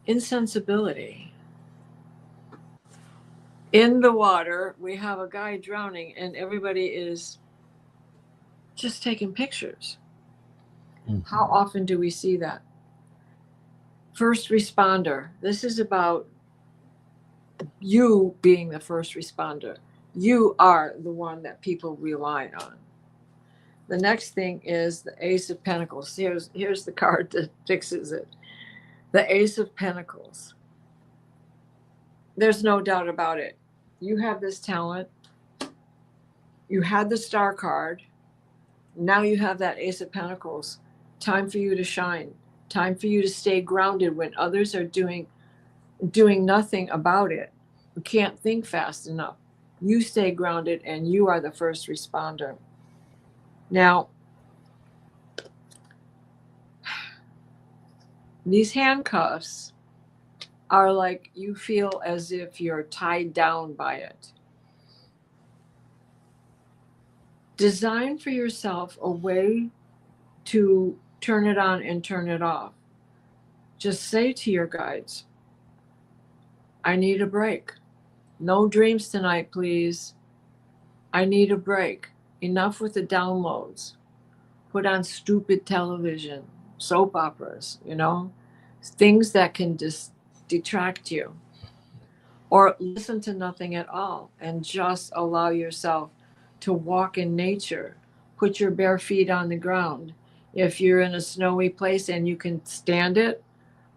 Insensibility. In the water, we have a guy drowning, and everybody is just taking pictures. Mm-hmm. How often do we see that? First responder. This is about You being the first responder, you are the one that people rely on. The next thing is the Ace of Pentacles. Here's the card that fixes it. The Ace of Pentacles. There's no doubt about it. You have this talent. You had the Star card. Now you have that Ace of Pentacles. Time for you to shine. Time for you to stay grounded when others are doing nothing about it. You can't think fast enough. You stay grounded and you are the first responder. Now, these handcuffs are like you feel as if you're tied down by it. Design for yourself a way to turn it on and turn it off. Just say to your guides, I need a break. No dreams tonight, please. I need a break. Enough with the downloads. Put on stupid television, soap operas, things that can just detract you. Or listen to nothing at all and just allow yourself to walk in nature. Put your bare feet on the ground. If you're in a snowy place and you can stand it,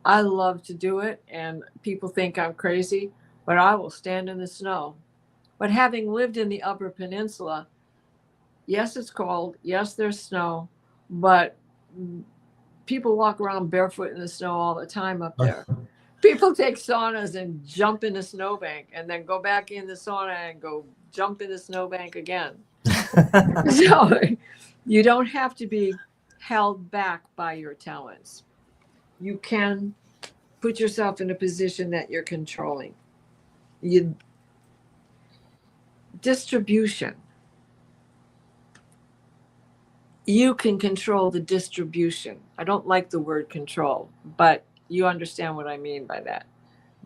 I love to do it, and people think I'm crazy, but I will stand in the snow. But having lived in the Upper Peninsula, yes, it's cold. Yes, there's snow, but people walk around barefoot in the snow all the time up there. People take saunas and jump in the snowbank and then go back in the sauna and go jump in the snowbank again. So you don't have to be held back by your talents. You can put yourself in a position that you're controlling. Distribution. You can control the distribution. I don't like the word control, but you understand what I mean by that.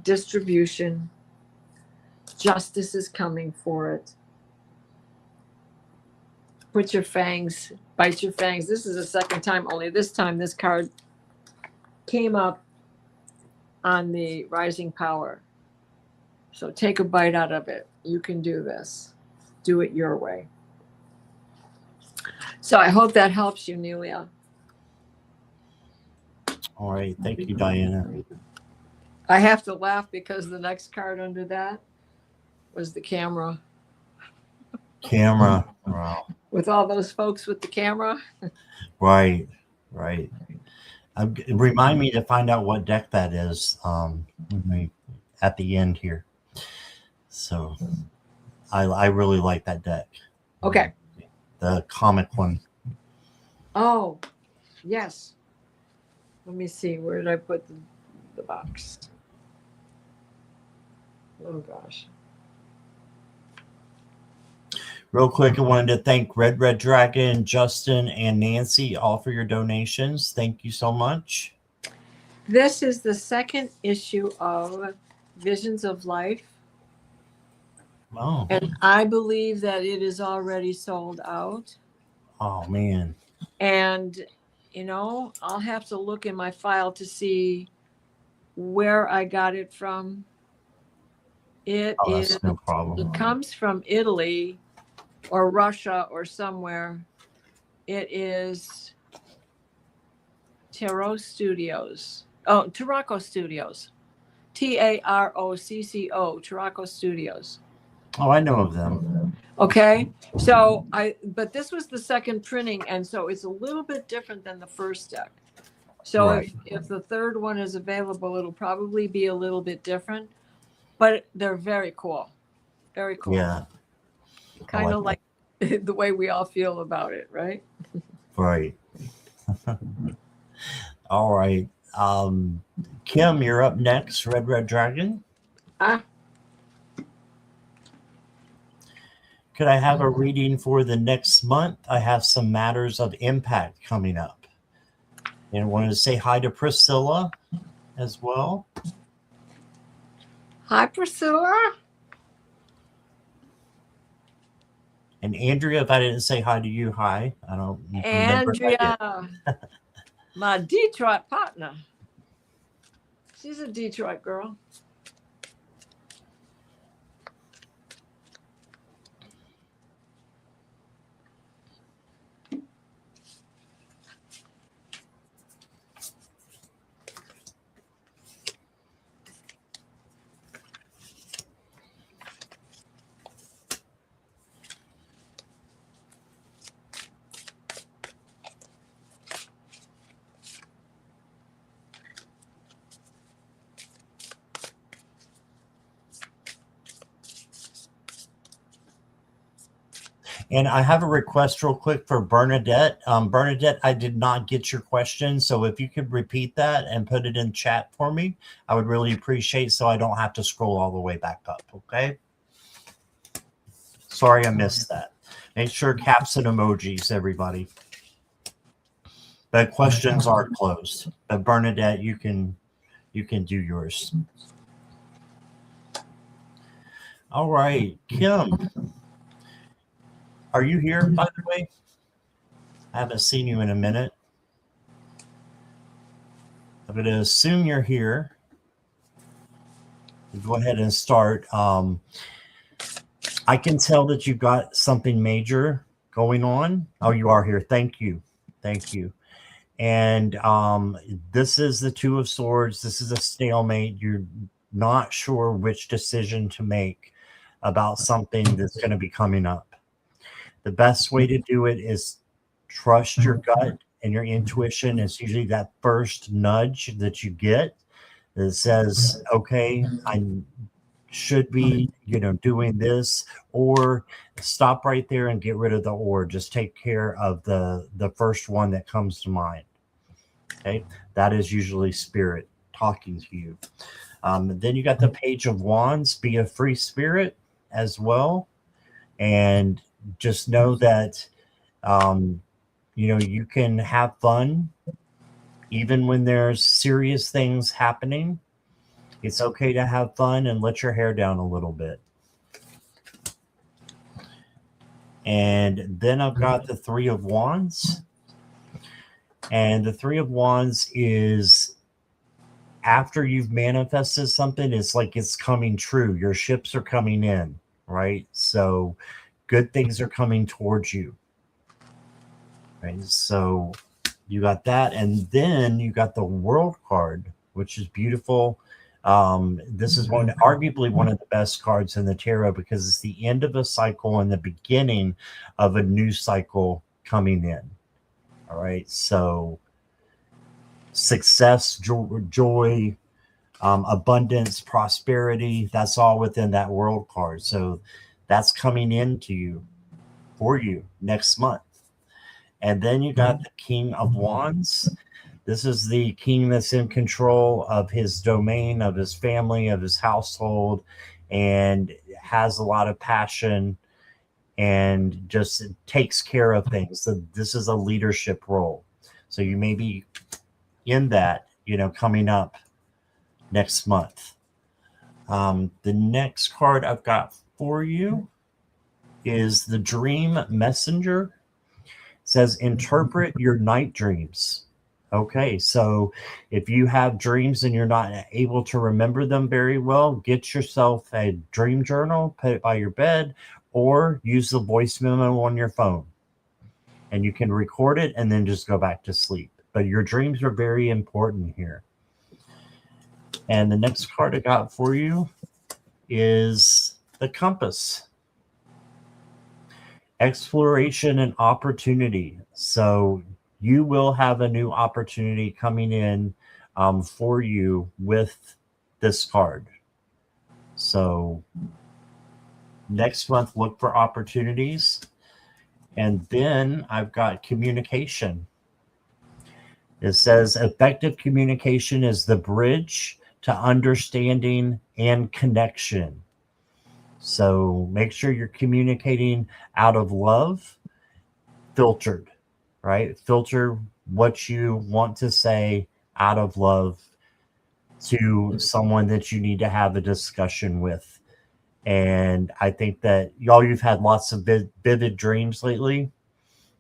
Distribution. Justice is coming for it. Put your fangs, bite your fangs. This is the second time, only this time this card came up on the rising power. So take a bite out of it. You can do this. Do it your way. So I hope that helps you, Nelia. All right. Thank you, Diana. I have to laugh because the next card under that was the camera. Camera. Wow. With all those folks with the camera. Right. Remind me to find out what deck that is at the end here. So I really like that deck. Okay. The comic one. Oh, yes. Let me see. Where did I put the box? Oh, gosh. Real quick, I wanted to thank Red Dragon, Justin, and Nancy all for your donations. Thank you so much. This is the second issue of Visions of Life. Oh. And I believe that it is already sold out. Oh, man. And, I'll have to look in my file to see where I got it from. That's no problem. It comes from Italy or Russia or somewhere. It is Tarot Studios. Oh, Tarocco Studios. Tarocco, Tarocco Studios. Oh, I know of them. Okay. So but this was the second printing, and so it's a little bit different than the first deck. So Right. if the third one is available, it'll probably be a little bit different, but they're very cool. Very cool. Yeah. Kind of like the way we all feel about it, right? Right. All right. Kim, you're up next. Red Dragon. Could I have a reading for the next month? I have some matters of impact coming up. And I wanted to say hi to Priscilla as well. Hi, Priscilla. And Andrea, if I didn't say hi to you, hi. I don't remember. Andrea, my Detroit partner. She's a Detroit girl. And I have a request real quick for Bernadette. Bernadette, I did not get your question. So if you could repeat that and put it in chat for me, I would really appreciate so I don't have to scroll all the way back up. Okay. Sorry, I missed that. Make sure caps and emojis, everybody. But questions are closed. But Bernadette, you can do yours. All right, Kim. Are you here, by the way? I haven't seen you in a minute. I'm going to assume you're here. Go ahead and start. I can tell that you've got something major going on. Oh, you are here. Thank you. Thank you. And this is the Two of Swords. This is a stalemate. You're not sure which decision to make about something that's going to be coming up. The best way to do it is trust your gut and your intuition. It's usually that first nudge that you get that says, okay, I should be, doing this, or stop right there and get rid of the or. Just take care of the first one that comes to mind. Okay, that is usually spirit talking to you. Then you got the Page of Wands. Be a free spirit as well, and just know that you can have fun even when there's serious things happening. It's okay to have fun and let your hair down a little bit. And then I've got the Three of Wands. And the Three of Wands is after you've manifested something, it's like it's coming true. Your ships are coming in, right? So good things are coming towards you. Right? So you got that. And then you got the World card, which is beautiful. This is arguably one of the best cards in the tarot because it's the end of a cycle and the beginning of a new cycle coming in. All right. So success, joy, abundance, prosperity, that's all within that World card. So that's coming into you for you next month. And then you got the King of Wands. This is the king that's in control of his domain, of his family, of his household, and has a lot of passion and just takes care of things. So this is a leadership role. So you may be in that, coming up next month. The next card I've got for you is the Dream Messenger. It says, interpret your night dreams. Okay, so if you have dreams and you're not able to remember them very well, get yourself a dream journal, put it by your bed, or use the voice memo on your phone. And you can record it and then just go back to sleep. But your dreams are very important here. And the next card I got for you is the Compass. Exploration and opportunity. So you will have a new opportunity coming in for you with this card. So next month, look for opportunities. And then I've got communication. It says effective communication is the bridge to understanding and connection. So make sure you're communicating out of love, filtered. Right? Filter what you want to say out of love to someone that you need to have a discussion with. And I think that you've had lots of vivid dreams lately.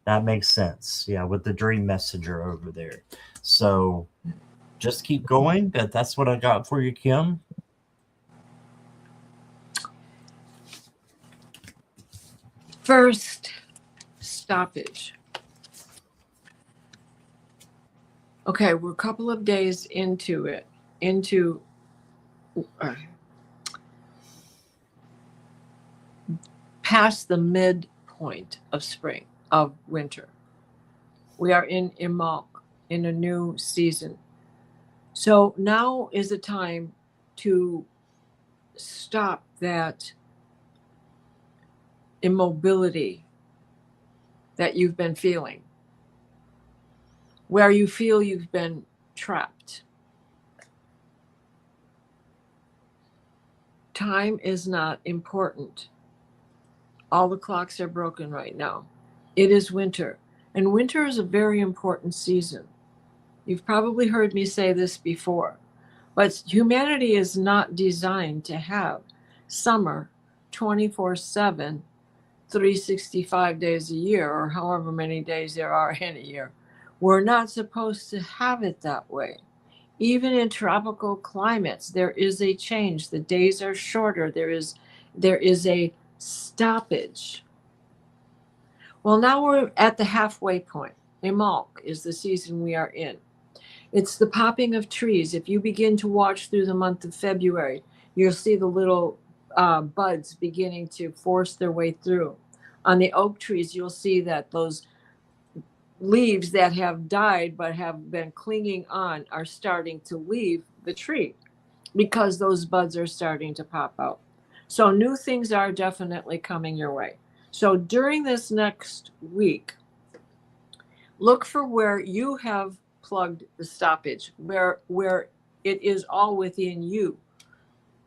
That makes sense. Yeah, with the Dream Messenger over there. So just keep going. That's what I got for you, Kim. First stoppage. Okay, we're a couple of days into it, past the midpoint of spring, of winter. We are in Imbolc, in a new season. So now is the time to stop that immobility that you've been feeling, where you feel you've been trapped. Time is not important. All the clocks are broken right now. It is winter, and winter is a very important season. You've probably heard me say this before, but humanity is not designed to have summer 24/7, 365 days a year, or however many days there are in a year. We're not supposed to have it that way. Even in tropical climates, there is a change. The days are shorter. There is a stoppage. Well, now we're at the halfway point. Imbolc is the season we are in. It's the popping of trees. If you begin to watch through the month of February, you'll see the little buds beginning to force their way through. On the oak trees, you'll see that those leaves that have died but have been clinging on are starting to leave the tree because those buds are starting to pop out. So new things are definitely coming your way. So during this next week, look for where you have plugged the stoppage, where it is all within you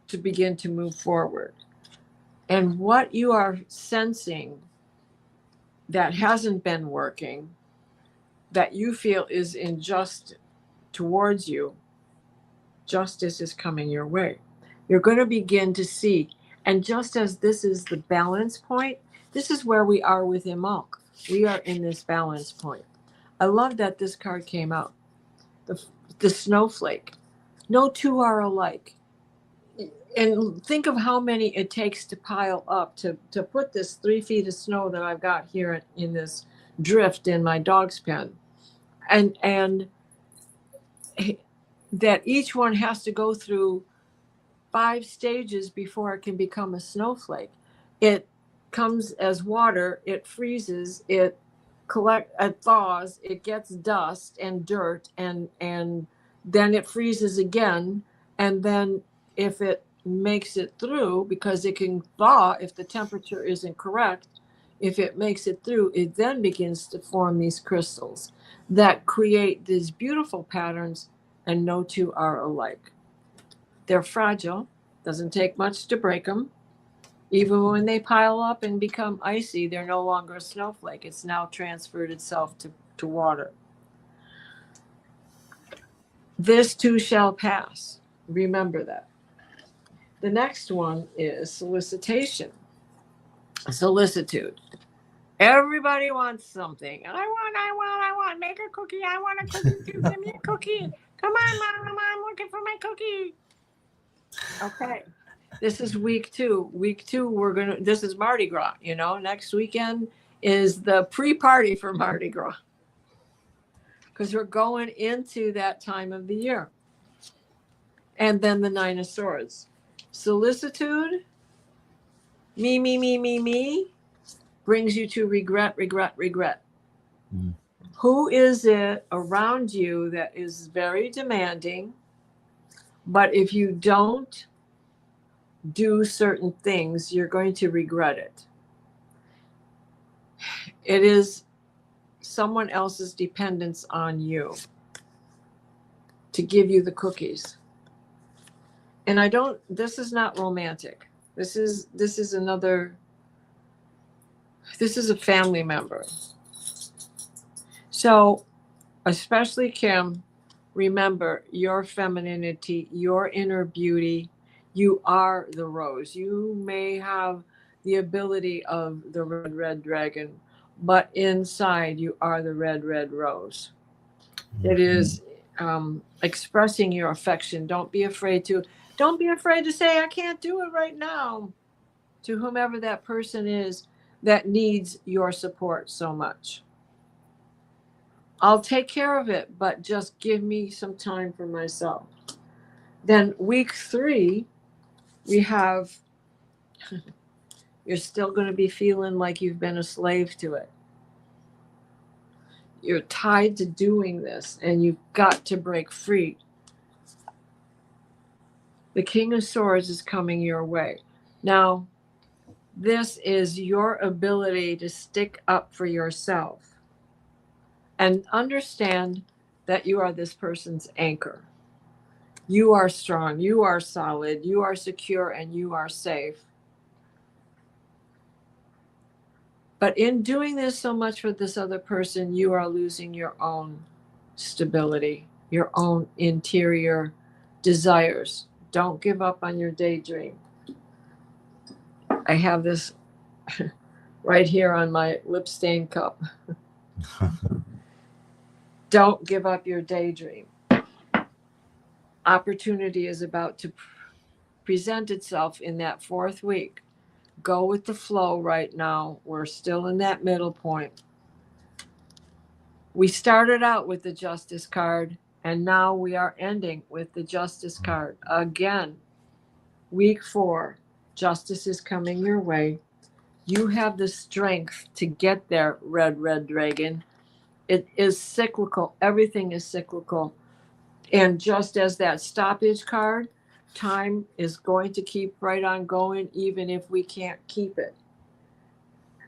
to begin to move forward. And what you are sensing that hasn't been working, that you feel is unjust towards you, justice is coming your way. You're going to begin to see. And just as this is the balance point, this is where we are with Imbolc. We are in this balance point. I love that this card came out. The snowflake. No two are alike. And think of how many it takes to pile up to put this 3 feet of snow that I've got here in this drift in my dog's pen. And that each one has to go through 5 stages before it can become a snowflake. It comes as water, it freezes, it thaws, it gets dust and dirt, and then it freezes again, and then if it makes it through, because it can thaw if the temperature isn't correct, if it makes it through, it then begins to form these crystals that create these beautiful patterns, and no two are alike. They're fragile, doesn't take much to break them. Even when they pile up and become icy, they're no longer a snowflake. It's now transferred itself to water. This too shall pass. Remember that. The next one is solicitation. Solicitude. Everybody wants something. I want. Make a cookie. I want a cookie too. Give me a cookie. Come on, Mom. I'm looking for my cookie. Okay. This is week 2. Week 2, this is Mardi Gras, next weekend is the pre-party for Mardi Gras. Because we're going into that time of the year. And then the 9 of Swords. Solicitude, me, brings you to regret. Mm. Who is it around you that is very demanding, but if you don't do certain things, you're going to regret it? It is someone else's dependence on you to give you the cookies. And this is not romantic. This is a family member. So, especially Kim, remember your femininity, your inner beauty. You are the rose. You may have the ability of the red dragon, but inside you are the red rose. Mm-hmm. It is expressing your affection. Don't be afraid to say, I can't do it right now, to whomever that person is that needs your support so much. I'll take care of it, but just give me some time for myself. Then week 3, we have, you're still going to be feeling like you've been a slave to it. You're tied to doing this, and you've got to break free. The King of Swords is coming your way. Now, This is your ability to stick up for yourself and understand that you are this person's anchor. You are strong, you are solid, you are secure, and you are safe. But in doing this so much for this other person, you are losing your own stability, your own interior desires. Don't give up on your daydream. I have this right here on my lip stain cup. Don't give up your daydream. Opportunity is about to present itself in that fourth week. Go with the flow right now. We're still in that middle point. We started out with the Justice card, and now we are ending with the Justice card. Again, week 4, Justice is coming your way. You have the strength to get there, red dragon. It is cyclical. Everything is cyclical. And just as that stoppage card, time is going to keep right on going, even if we can't keep it.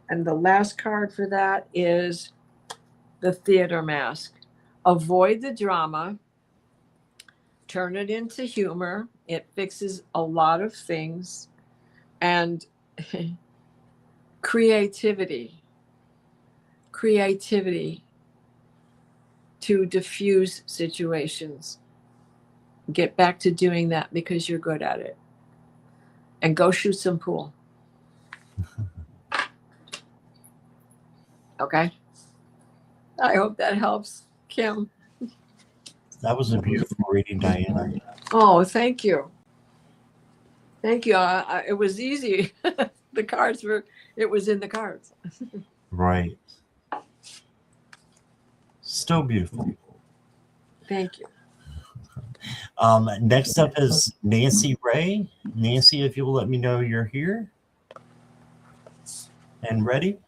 And the last card for that is the theater mask. Avoid the drama, turn it into humor. It fixes a lot of things. And creativity to diffuse situations. Get back to doing that because you're good at it. And go shoot some pool. Okay? I hope that helps, Kim. That was a beautiful reading, Diana. Oh, thank you. Thank you. It was easy. The cards were, it was in the cards. Right. Still beautiful. Thank you. Next up is Nancy Ray. Nancy, if you will let me know you're here and ready.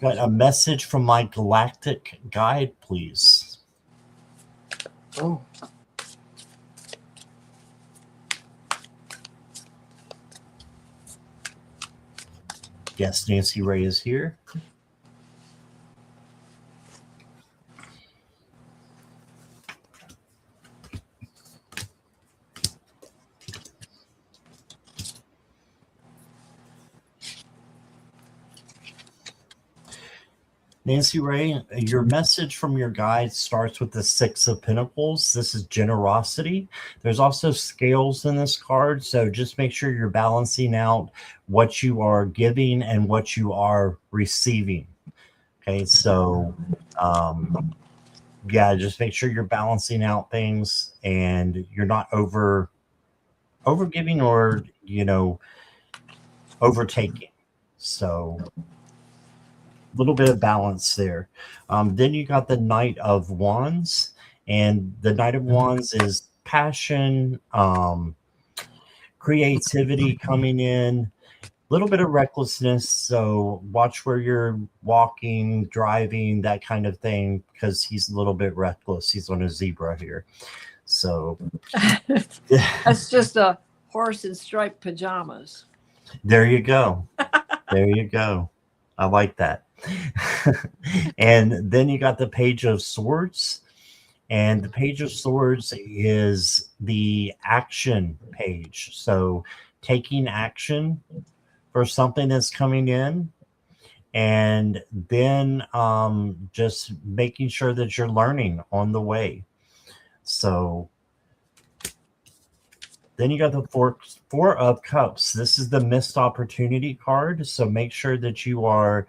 Got a message from my galactic guide, please. Oh. Yes, Nancy Ray is here. Nancy Ray, your message from your guide starts with the 6 of Pentacles. This is generosity. There's also scales in this card, so just make sure you're balancing out what you are giving and what you are receiving. Okay, so yeah, just make sure you're balancing out things and you're not over giving or, you know, overtaking. So a little bit of balance there. Then you got the Knight of Wands, and the Knight of Wands is passion, creativity coming in, a little bit of recklessness. So watch where you're walking, driving, that kind of thing, because he's a little bit reckless. He's on a zebra here. So That's just a horse in striped pajamas. there you go. There you go. I like that. And then you got the Page of Swords, and the Page of Swords is the action page. So taking action for something that's coming in, and then just making sure that you're learning on the way. So then you got the four of Cups. This is the missed opportunity card. So make sure that you are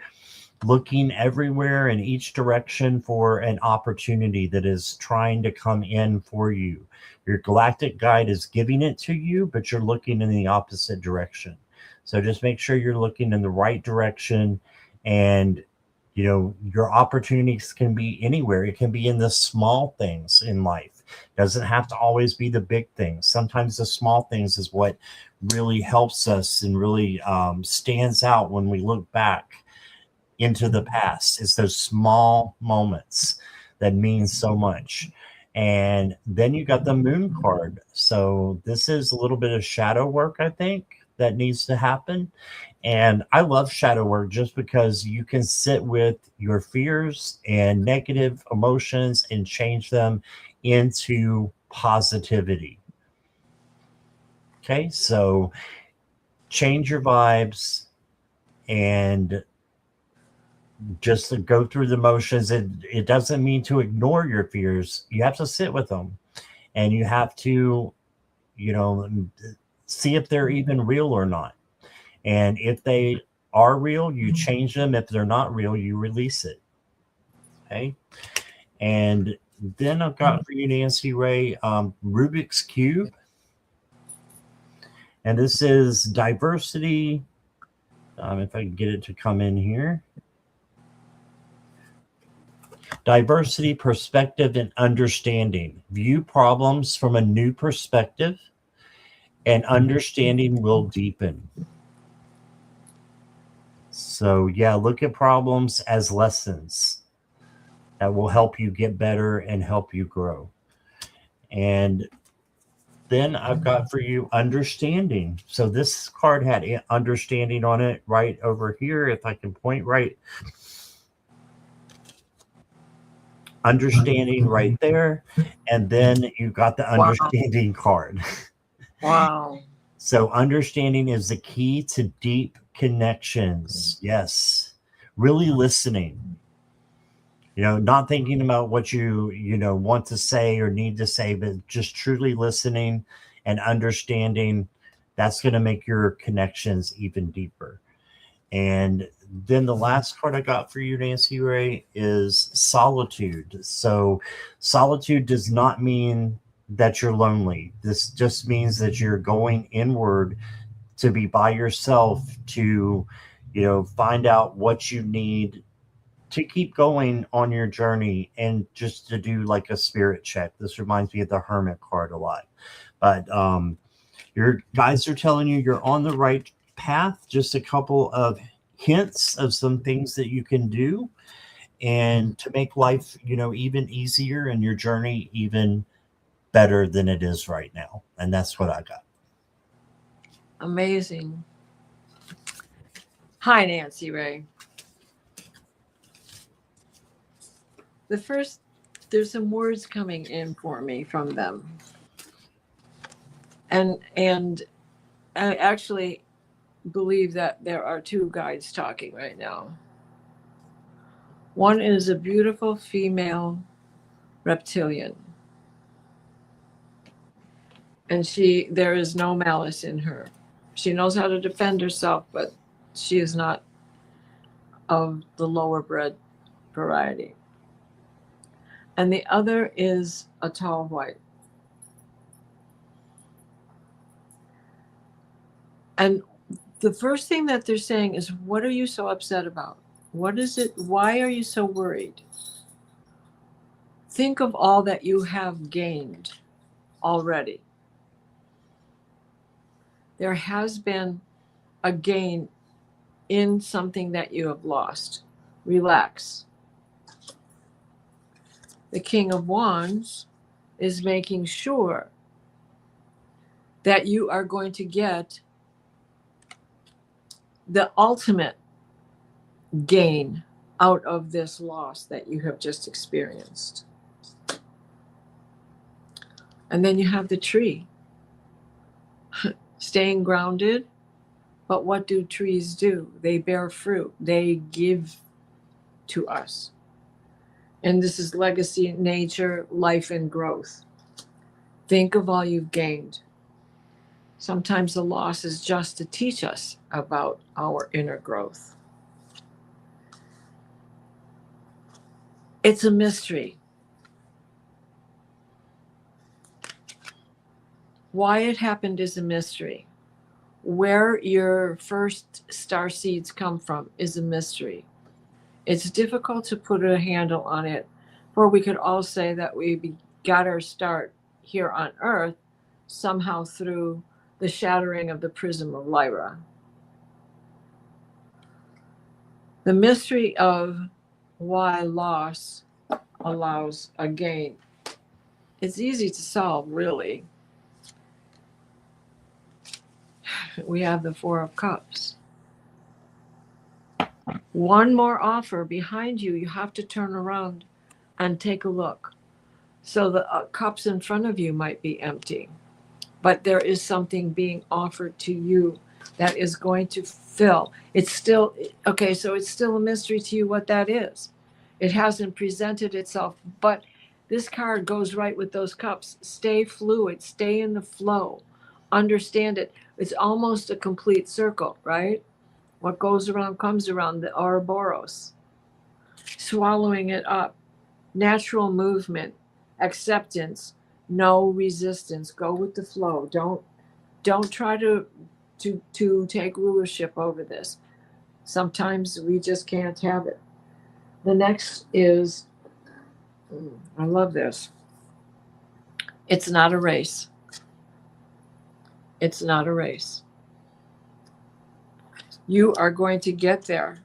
looking everywhere in each direction for an opportunity that is trying to come in for you. Your galactic guide is giving it to you, but you're looking in the opposite direction. So just make sure you're looking in the right direction. And, you know, your opportunities can be anywhere. It can be in the small things in life. It doesn't have to always be the big things. Sometimes the small things is what really helps us and really stands out when we look back into the past. It's those small moments that mean so much. And then you got the Moon card. So this is a little bit of shadow work, I think, that needs to happen. And I love shadow work just because you can sit with your fears and negative emotions and change them into positivity. Okay, so change your vibes and just to go through the motions. It doesn't mean to ignore your fears. You have to sit with them and you have to, you know, see if they're even real or not. And if they are real, you change them. If they're not real, you release it. Okay. And then I've got for you, Nancy Ray, Rubik's Cube. And this is diversity. If I can get it to come in here. Diversity, perspective, and understanding. View problems from a new perspective, and understanding will deepen. So, yeah, look at problems as lessons that will help you get better and help you grow. And then I've got for you understanding. So, this card had understanding on it right over here. If I can point right, understanding right there. And then you got the Wow. understanding card. Wow. So understanding is the key to deep connections. Yes. Really listening. You know, not thinking about what you know want to say or need to say, but just truly listening and understanding. That's going to make your connections even deeper. And then the last card I got for you, Nancy Ray, is solitude. So solitude does not mean that you're lonely. This just means that you're going inward to be by yourself, to, you know, find out what you need to keep going on your journey, and just to do like a spirit check. This reminds me of the Hermit card a lot. But your guys are telling you you're on the right path. Just a couple of hints of some things that you can do and to make life, you know, even easier and your journey even better than it is right now. And that's what I got. Amazing. Hi, Nancy Ray. There's some words coming in for me from them. And I actually believe that there are two guides talking right now. One is a beautiful female reptilian. And there is no malice in her. She knows how to defend herself, but she is not of the lower bred variety. And the other is a tall white. And the first thing that they're saying is, what are you so upset about? What is it? Why are you so worried? Think of all that you have gained already. There has been a gain in something that you have lost. Relax. The King of Wands is making sure that you are going to get the ultimate gain out of this loss that you have just experienced. And then you have the tree. Staying grounded. But what do trees do? They bear fruit. They give to us. And this is legacy, nature, life, and growth. Think of all you've gained. Sometimes the loss is just to teach us about our inner growth. It's a mystery. Why it happened is a mystery. Where your first star seeds come from is a mystery. It's difficult to put a handle on it, for we could all say that we got our start here on Earth somehow through the shattering of the prism of Lyra. The mystery of why loss allows a gain. It's easy to solve, really. we have the Four of Cups. One more offer behind you. You have to turn around and take a look. So the cups in front of you might be empty, but there is something being offered to you that is going to fill. It's still, okay, so it's still a mystery to you what that is. It hasn't presented itself, but this card goes right with those cups. Stay fluid, stay in the flow, understand it. It's almost a complete circle, right? What goes around comes around, the Ouroboros. Swallowing it up, natural movement, acceptance, no resistance. Go with the flow. Don't try to take rulership over this. Sometimes we just can't have it. The next is, I love this. It's not a race. It's not a race. You are going to get there.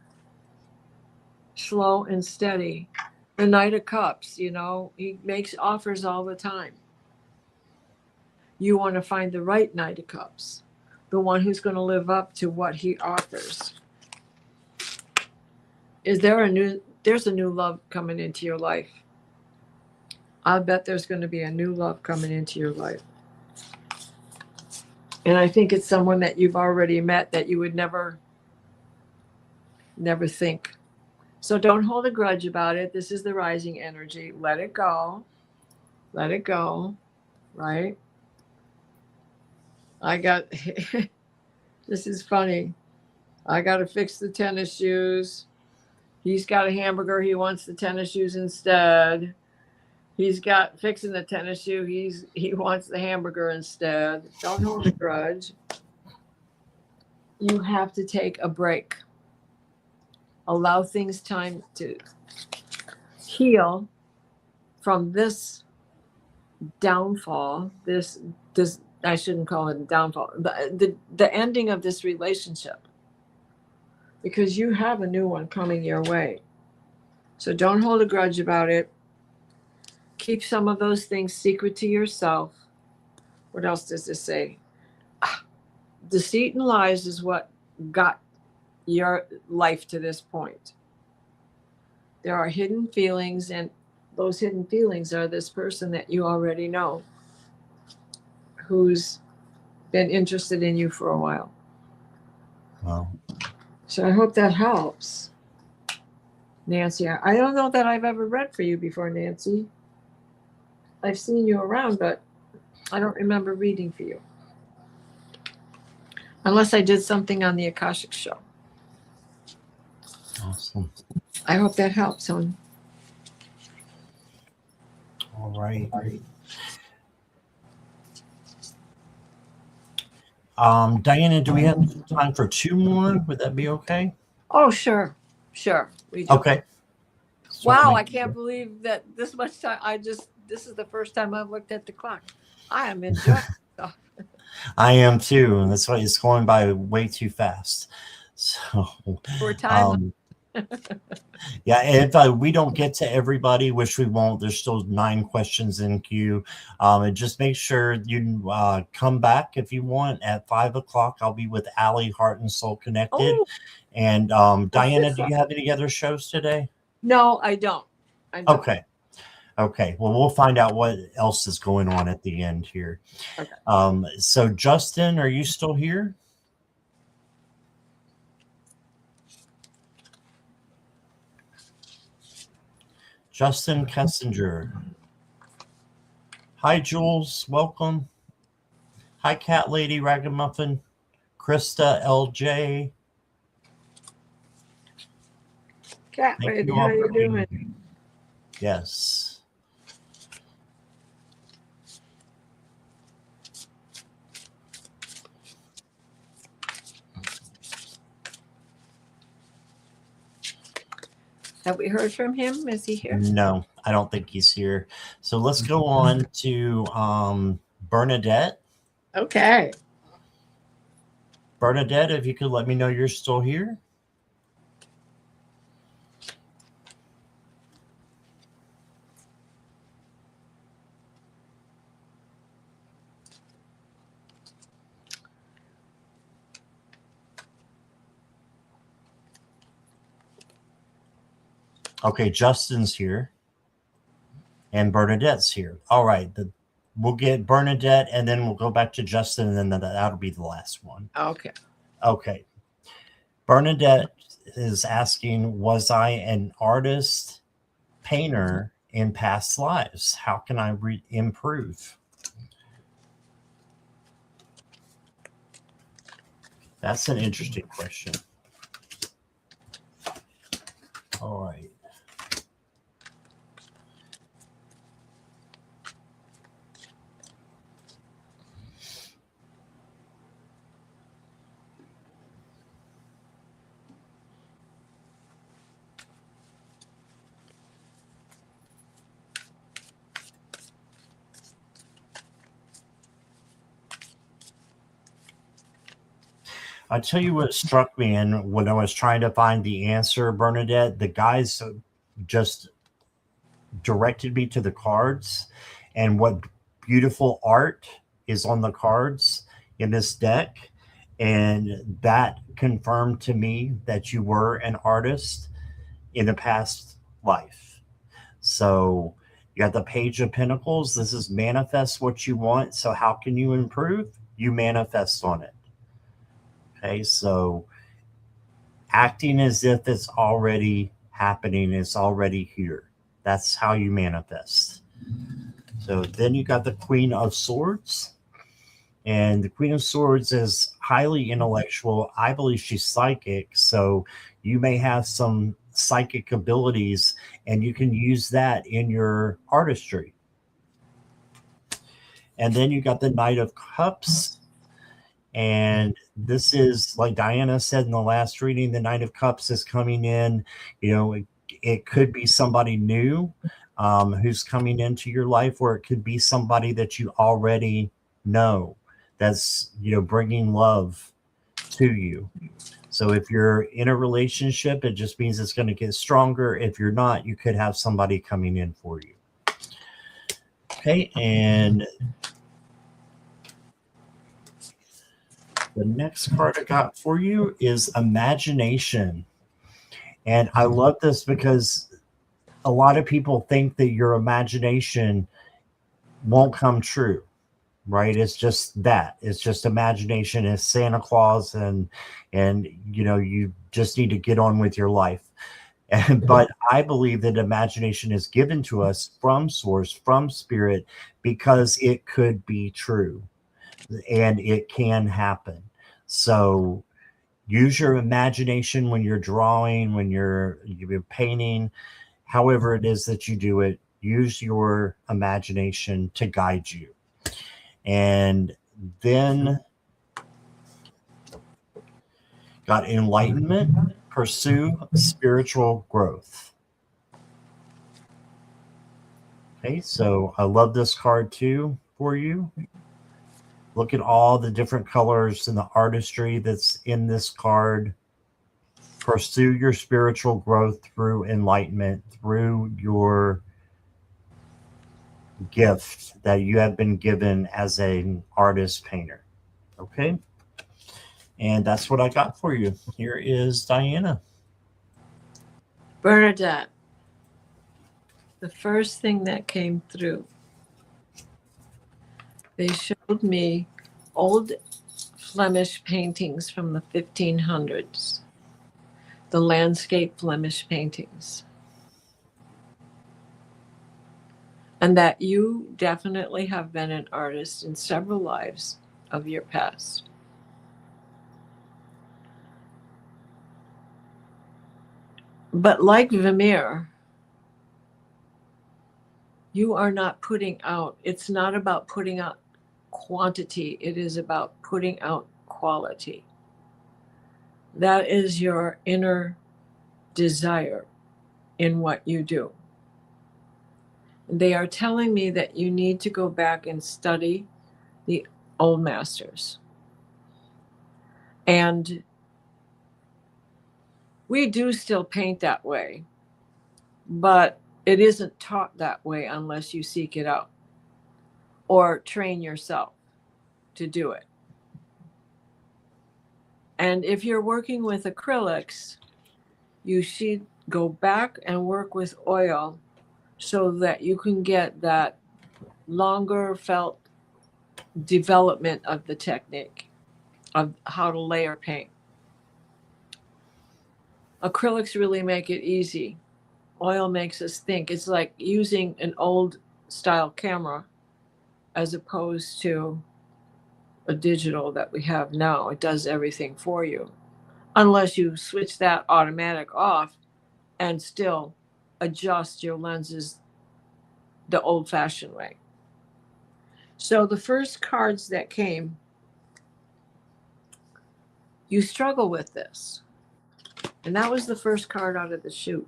Slow and steady. The Knight of Cups, you know, he makes offers all the time. You want to find the right Knight of Cups, the one who's going to live up to what he offers. There's a new love coming into your life. I'll bet there's going to be a new love coming into your life. And I think it's someone that you've already met that you would never think. So don't hold a grudge about it. This is the rising energy. Let it go. Let it go. Right? This is funny. I got to fix the tennis shoes. He's got a hamburger. He wants the tennis shoes instead. He's got fixing the tennis shoe. He wants the hamburger instead. Don't hold a grudge. You have to take a break. Allow things time to heal from this downfall. This I shouldn't call it a downfall. The ending of this relationship. Because you have a new one coming your way. So don't hold a grudge about it. Keep some of those things secret to yourself. What else does this say? Deceit and lies is what got your life to this point. There are hidden feelings, and those hidden feelings are this person that you already know who's been interested in you for a while. Wow. So I hope that helps. Nancy, I don't know that I've ever read for you before, Nancy. I've seen you around, but I don't remember reading for you. Unless I did something on the Akashic show. Awesome. I hope that helps, hon. All right. Diana, do we have time for two more? Would that be okay? Oh, sure. We do. Okay. Wow, I can't believe that this much time. This is the first time I've looked at the clock. I am enjoying it. I am too. And that's why it's going by way too fast. So For time. Yeah, if we don't get to everybody, which we won't, there's still 9 questions in queue. And just make sure you come back if you want at 5 o'clock. I'll be with Allie, Heart and Soul Connected. Oh. And Diana, do you have any other shows today? No, I don't. Okay. Well, we'll find out what else is going on at the end here. Okay. So Justin, are you still here? Justin Kessinger. Hi, Jules. Welcome. Hi, Cat Lady Ragamuffin. Krista LJ. Cat Lady, how you doing? Yes. Have we heard from him? Is he here? No, I don't think he's here. So let's go on to Bernadette. Okay. Bernadette, if you could let me know you're still here. Okay, Justin's here and Bernadette's here. All right, we'll get Bernadette and then we'll go back to Justin, and then that'll be the last one. Okay. Okay. Bernadette is asking, was I an artist, painter in past lives? How can I improve? That's an interesting question. All right. I'll tell you what struck me in when I was trying to find the answer, Bernadette. The guys just directed me to the cards, and what beautiful art is on the cards in this deck. And that confirmed to me that you were an artist in a past life. So you got the Page of Pentacles. This is manifest what you want. So how can you improve? You manifest on it. Okay, so acting as if it's already happening, it's already here. That's how you manifest. So then you got the Queen of Swords. And the Queen of Swords is highly intellectual. I believe she's psychic. So you may have some psychic abilities, and you can use that in your artistry. And then you got the Knight of Cups. And this is, like Diana said in the last reading, the Knight of Cups is coming in. You know, it could be somebody new who's coming into your life, or it could be somebody that you already know that's, you know, bringing love to you. So if you're in a relationship, it just means it's going to get stronger. If you're not, you could have somebody coming in for you. Okay, and the next card I got for you is Imagination. And I love this because a lot of people think that your imagination won't come true, right? It's just that. It's just imagination. It's Santa Claus, and you know, you just need to get on with your life. But I believe that imagination is given to us from source, from spirit, because it could be true and it can happen. So use your imagination when you're drawing, when you're painting, however it is that you do it. Use your imagination to guide you. And then got Enlightenment, pursue spiritual growth. Okay, so I love this card too for you. Look at all the different colors and the artistry that's in this card. Pursue your spiritual growth through enlightenment, through your gift that you have been given as an artist painter. Okay. And that's what I got for you. Here is Diana. Bernadette, the first thing that came through, they showed me old Flemish paintings from the 1500s, the landscape Flemish paintings. And that you definitely have been an artist in several lives of your past. But like Vermeer, you are not putting out, it's not about putting out quantity, it is about putting out quality. That is your inner desire in what you do. They are telling me that you need to go back and study the old masters. And we do still paint that way, but it isn't taught that way unless you seek it out or train yourself to do it. And if you're working with acrylics, you should go back and work with oil so that you can get that longer felt development of the technique of how to layer paint. Acrylics really make it easy. Oil makes us think. It's like using an old style camera as opposed to a digital that we have now. It does everything for you, unless you switch that automatic off and still adjust your lenses the old fashioned way. So the first cards that came, you struggle with this. And that was the first card out of the chute.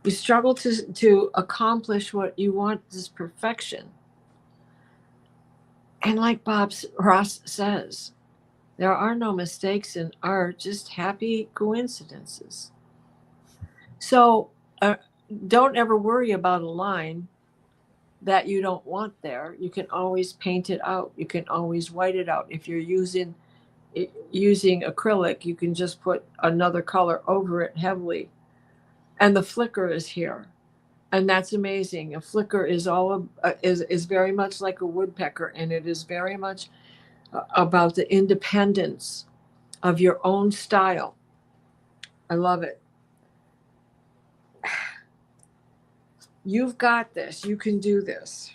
You struggle to accomplish what you want, this perfection. And like Bob Ross says, there are no mistakes in art, just happy coincidences. So don't ever worry about a line that you don't want there. You can always paint it out. You can always white it out. If you're using acrylic, you can just put another color over it heavily. And the flicker is here. And that's amazing. A flicker is is very much like a woodpecker, and it is very much about the independence of your own style. I love it. You've got this. You can do this.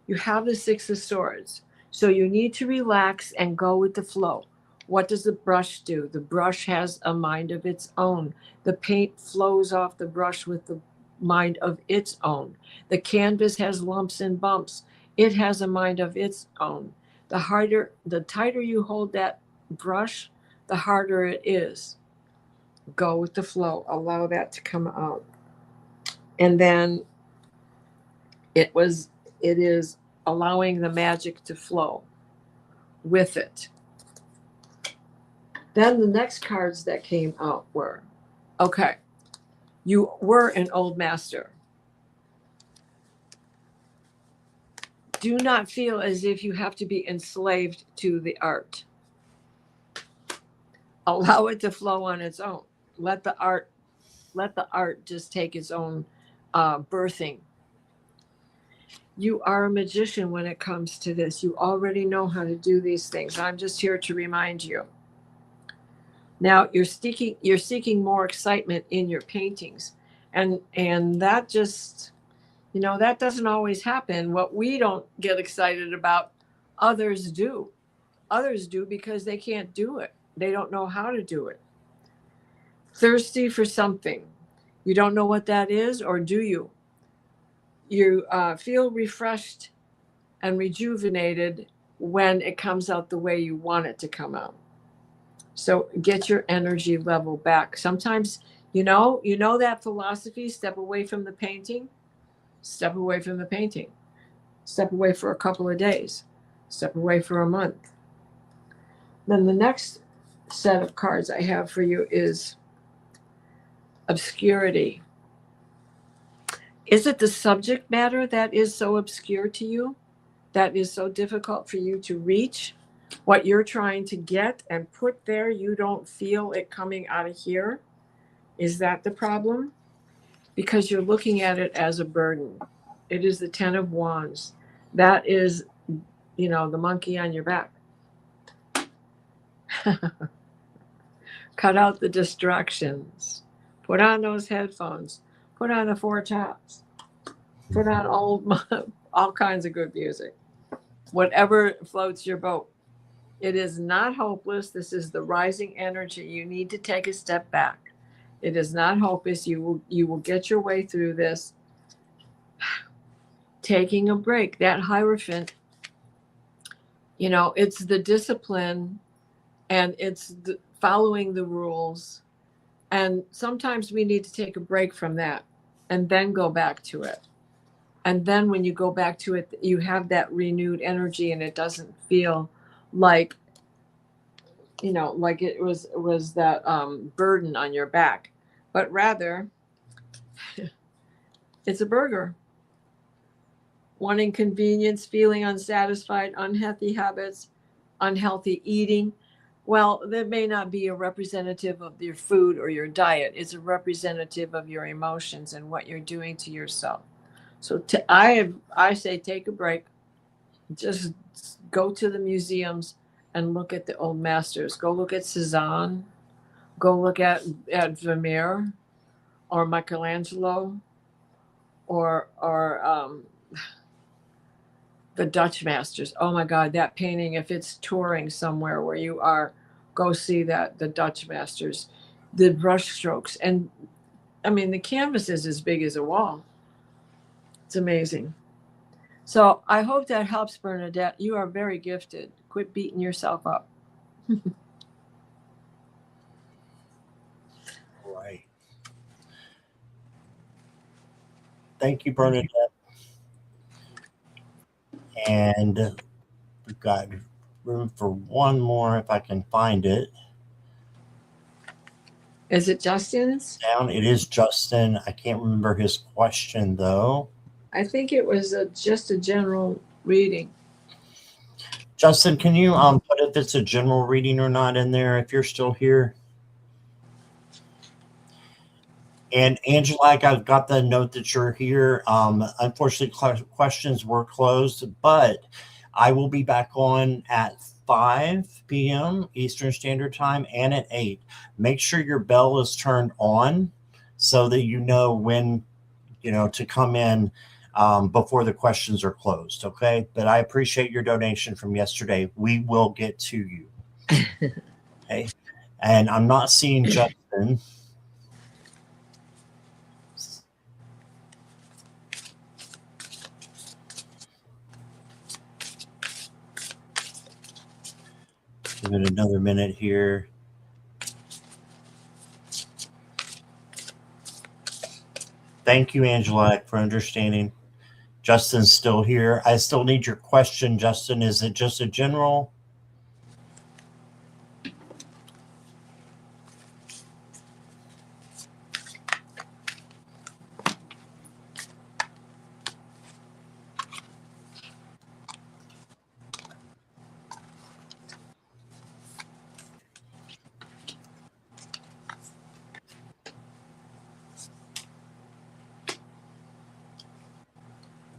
You have the Six of Swords. So you need to relax and go with the flow. What does the brush do? The brush has a mind of its own. The paint flows off the brush with the mind of its own. The canvas has lumps and bumps. It has a mind of its own. The tighter you hold that brush, the harder it is. Go with the flow. Allow that to come out. And then it is allowing the magic to flow with it. Then the next cards that came out were, okay, you were an old master. Do not feel as if you have to be enslaved to the art. Allow it to flow on its own. Let the art just take its own birthing. You are a magician when it comes to this. You already know how to do these things. I'm just here to remind you. Now you're seeking more excitement in your paintings, and that just, that doesn't always happen. What we don't get excited about, others do. Others do because they can't do it. They don't know how to do it. Thirsty for something. You don't know what that is, or do you? You feel refreshed and rejuvenated when it comes out the way you want it to come out. So get your energy level back. Sometimes, you know that philosophy, step away from the painting, step away from the painting, step away for a couple of days, step away for a month. Then the next set of cards I have for you is obscurity. Is it the subject matter that is so obscure to you, that is so difficult for you to reach? What you're trying to get and put there, you don't feel it coming out of here? Is that the problem? Because you're looking at it as a burden. It is the Ten of Wands. That is, the monkey on your back. Cut out the distractions. Put on those headphones. Put on the Four Tops. Put on all kinds of good music. Whatever floats your boat. It is not hopeless. This is the rising energy. You need to take a step back. It is not hopeless. You will get your way through this. Taking a break. That Hierophant, it's the discipline, and it's following the rules. And sometimes we need to take a break from that and then go back to it. And then when you go back to it, you have that renewed energy, and it doesn't feel like, like it was that burden on your back, but rather it's a burger. Wanting convenience, feeling unsatisfied, unhealthy habits, unhealthy eating. Well, that may not be a representative of your food or your diet. It's a representative of your emotions and what you're doing to yourself. So I say take a break. Just go to the museums and look at the old masters. Go look at Cezanne. Go look at Vermeer or Michelangelo or the Dutch masters. Oh my God, that painting! If it's touring somewhere where you are, go see the Dutch masters, the brush strokes, and I mean the canvas is as big as a wall. It's amazing. So I hope that helps, Bernadette. You are very gifted. Quit beating yourself up. Right. Thank you, Bernadette. And we've got room for one more if I can find it. Is it Justin's? Down. It is Justin. I can't remember his question though. I think it was just a general reading. Justin, can you put if it's a general reading or not in there if you're still here? And Angela, I've got the note that you're here. Unfortunately, questions were closed, but I will be back on at 5 p.m. Eastern Standard Time and at 8. Make sure your bell is turned on so that you know when, to come in before the questions are closed. Okay. But I appreciate your donation from yesterday. We will get to you. Okay. And I'm not seeing Justin. Give it another minute here. Thank you, Angela, for understanding. Justin's still here. I still need your question, Justin. Is it just a general?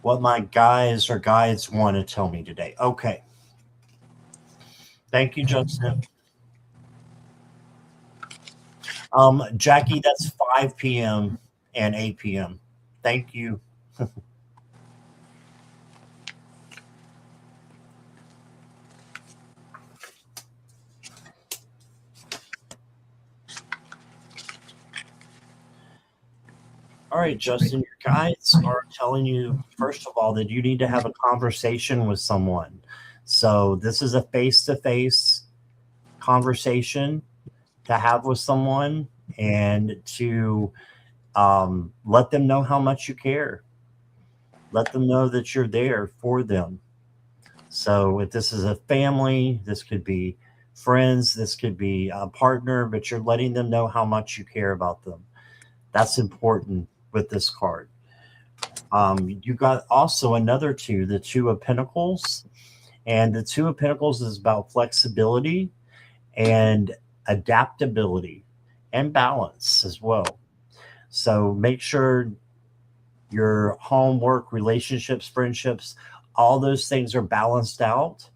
What my guys or guides want to tell me today. Okay. Thank you, Justin. Jackie, that's 5 p.m. and 8 p.m. Thank you. All right, Justin, your guides are telling you, first of all, that you need to have a conversation with someone. So this is a face-to-face conversation to have with someone and to let them know how much you care. Let them know that you're there for them. So if this is a family, this could be friends, this could be a partner, but you're letting them know how much you care about them. That's important with this card. You got also another two, the Two of Pentacles. And the Two of Pentacles is about flexibility and adaptability and balance as well. So make sure your home, work, relationships, friendships, all those things are balanced out.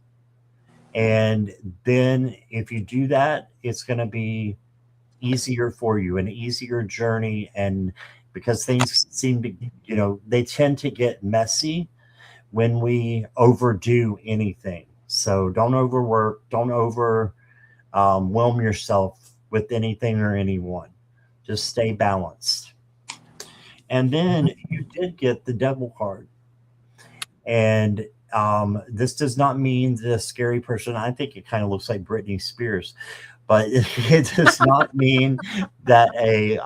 And then if you do that, it's going to be easier for you, an easier journey. And because things seem to, they tend to get messy when we overdo anything. So don't overwork, don't overwhelm yourself with anything or anyone. Just stay balanced. And then you did get the Devil card. And this does not mean the scary person. I think it kind of looks like Britney Spears, but it does not mean that a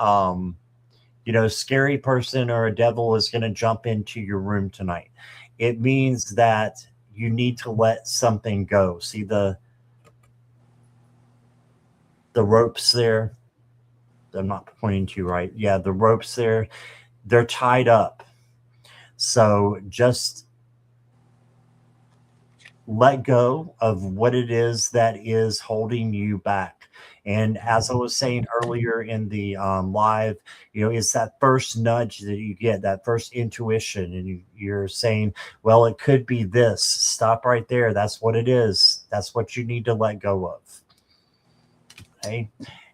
scary person or a devil is going to jump into your room tonight. It means that you need to let something go. See the ropes there? I'm not pointing to you, right? Yeah, the ropes there, they're tied up. So just let go of what it is that is holding you back. And as I was saying earlier in the live, it's that first nudge that you get, that first intuition, and you're saying, well, it could be this. Stop right there. That's what it is. That's what you need to let go of. Okay.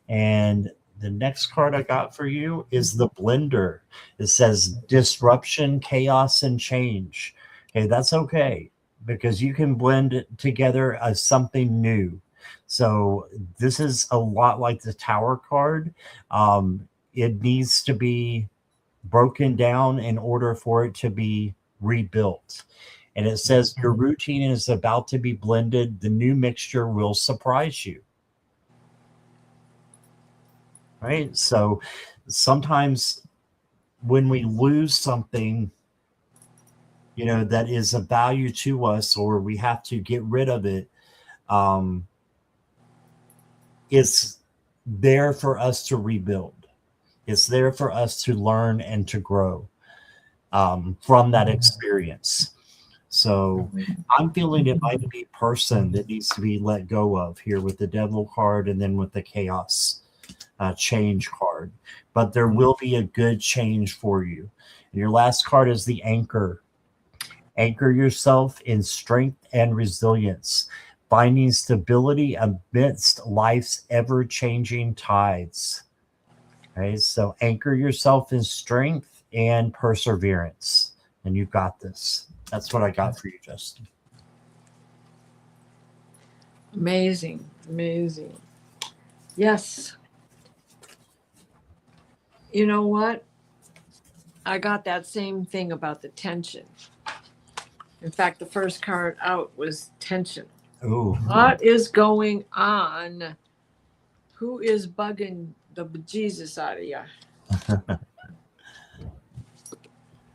And the next card I got for you is the blender. It says disruption, chaos, and change. Okay, that's okay, because you can blend it together as something new. So this is a lot like the Tower card. It needs to be broken down in order for it to be rebuilt. And it says your routine is about to be blended. The new mixture will surprise you. Right? So sometimes when we lose something, that is of value to us, or we have to get rid of it, it's there for us to rebuild. It's there for us to learn and to grow from that experience. So I'm feeling it might be a person that needs to be let go of here with the Devil card, and then with the Chaos change card. But there will be a good change for you. And your last card is the Anchor. Anchor yourself in strength and resilience, finding stability amidst life's ever-changing tides. Okay, so anchor yourself in strength and perseverance, and you got this. That's what I got for you, Justin. Amazing. Amazing. Yes. You know what? I got that same thing about the tension. In fact, the first card out was tension. Ooh. What is going on? Who is bugging the bejesus out of you?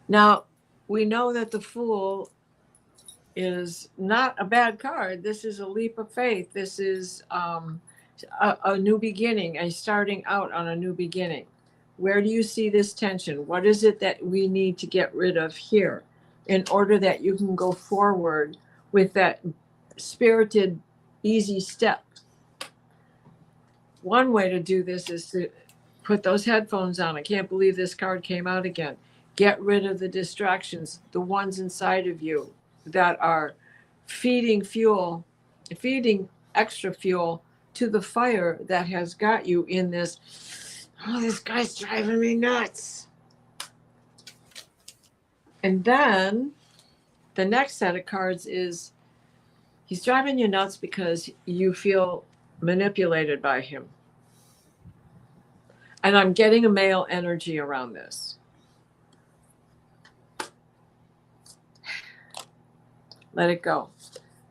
Now, we know that the Fool is not a bad card. This is a leap of faith. This is a new beginning, a starting out on a new beginning. Where do you see this tension? What is it that we need to get rid of here in order that you can go forward with that spirited, easy step? One way to do this is to put those headphones on. I can't believe this card came out again. Get rid of the distractions, the ones inside of you that are feeding extra fuel to the fire that has got you in this, oh, this guy's driving me nuts. And then the next set of cards is he's driving you nuts because you feel manipulated by him. And I'm getting a male energy around this. Let it go.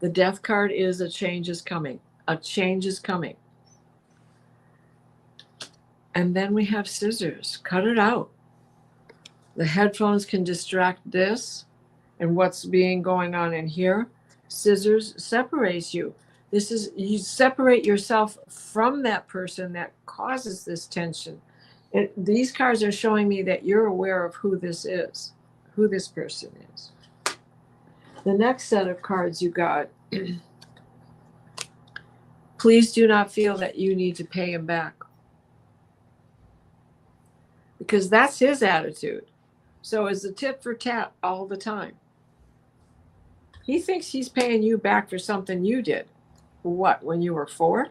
The Death card is a change is coming. A change is coming. And then we have Scissors. Cut it out. The headphones can distract this and what's being going on in here. Scissors separates you. This is, you separate yourself from that person that causes this tension. These cards are showing me that you're aware of who this is, who this person is. The next set of cards you got, please do not feel that you need to pay him back, because that's his attitude. So it's a tit for tat all the time. He thinks he's paying you back for something you did. What, when you were 4?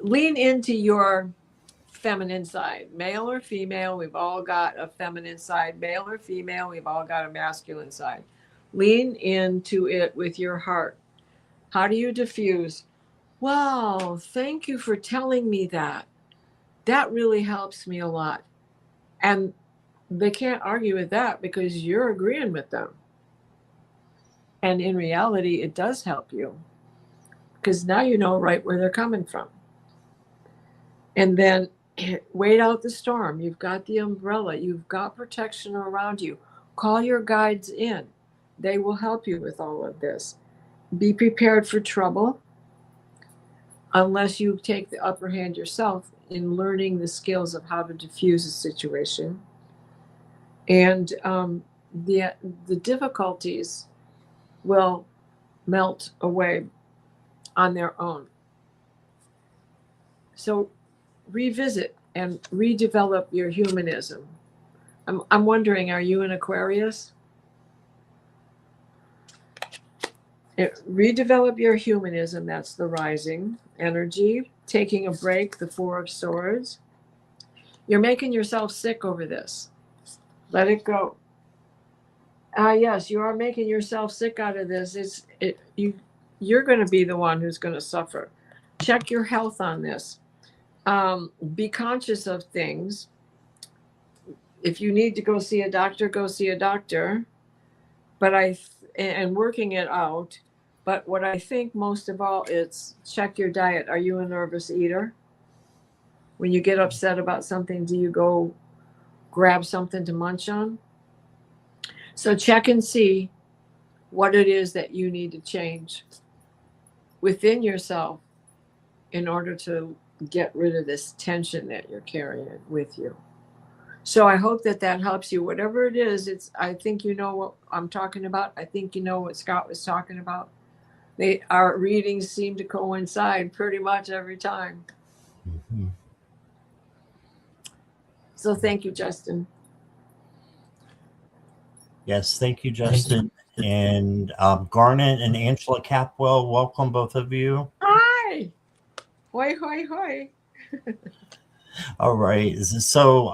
Lean into your feminine side, male or female. We've all got a feminine side, male or female. We've all got a masculine side. Lean into it with your heart. How do you diffuse? Wow, thank you for telling me that. That really helps me a lot. And they can't argue with that because you're agreeing with them. And in reality, it does help you, because now you know right where they're coming from. And then wait out the storm. You've got the umbrella. You've got protection around you. Call your guides in. They will help you with all of this. Be prepared for trouble, unless you take the upper hand yourself in learning the skills of how to diffuse a situation. And the difficulties will melt away on their own. So revisit and redevelop your humanism. I'm wondering, are you an Aquarius? Redevelop your humanism. That's the rising energy. Taking a break, the Four of Swords. You're making yourself sick over this. Let it go. Yes, you are making yourself sick out of this. You're going to be the one who's going to suffer. Check your health on this. Be conscious of things. If you need to go see a doctor, go see a doctor. But and working it out. But what I think most of all is check your diet. Are you a nervous eater? When you get upset about something, do you go grab something to munch on? So check and see what it is that you need to change within yourself in order to get rid of this tension that you're carrying with you. So I hope that helps you. Whatever it is, I think you know what I'm talking about. I think you know what Scott was talking about. Our readings seem to coincide pretty much every time. Mm-hmm. So thank you, Justin. Yes, thank you, Justin. And Garnet and Angela Capwell, welcome, both of you. Hi. Hoi, hoi, hoi. All right. So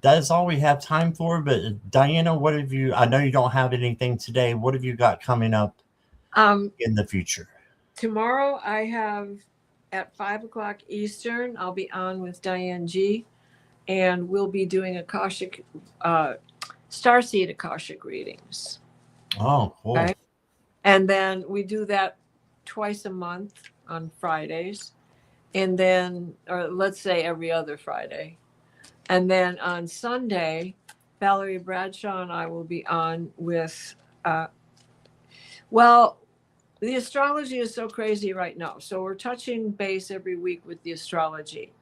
that is all we have time for. But Diana, what have you? I know you don't have anything today. What have you got coming up in the future? Tomorrow I have at 5:00 Eastern. I'll be on with Diane G, and we'll be doing Akashic, Starseed Akashic readings. Oh, cool. Okay? And then we do that twice a month on Fridays. And then, or let's say every other Friday. And then on Sunday, Valerie Bradshaw and I will be on with, well, the astrology is so crazy right now. So we're touching base every week with the astrology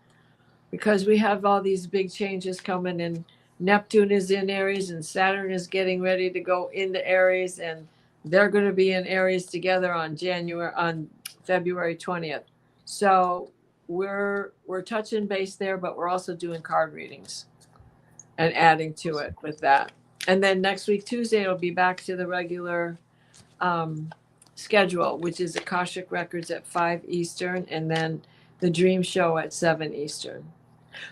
because we have all these big changes coming, and Neptune is in Aries and Saturn is getting ready to go into Aries, and they're going to be in Aries together on February 20th. So we're touching base there, but we're also doing card readings and adding to it with that. And then next week, Tuesday, it'll be back to the regular schedule, which is Akashic Records at 5 Eastern, and then the Dream Show at 7 Eastern.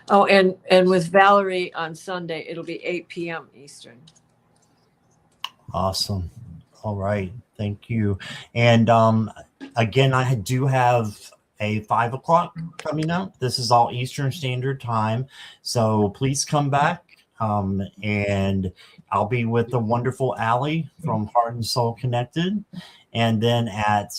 Oh, and with Valerie on Sunday, it'll be 8 p.m. Eastern. Awesome. All right. Thank you. And again, I do have a 5:00 coming up. This is all Eastern Standard Time. So please come back. And I'll be with the wonderful Allie from Heart and Soul Connected. And then at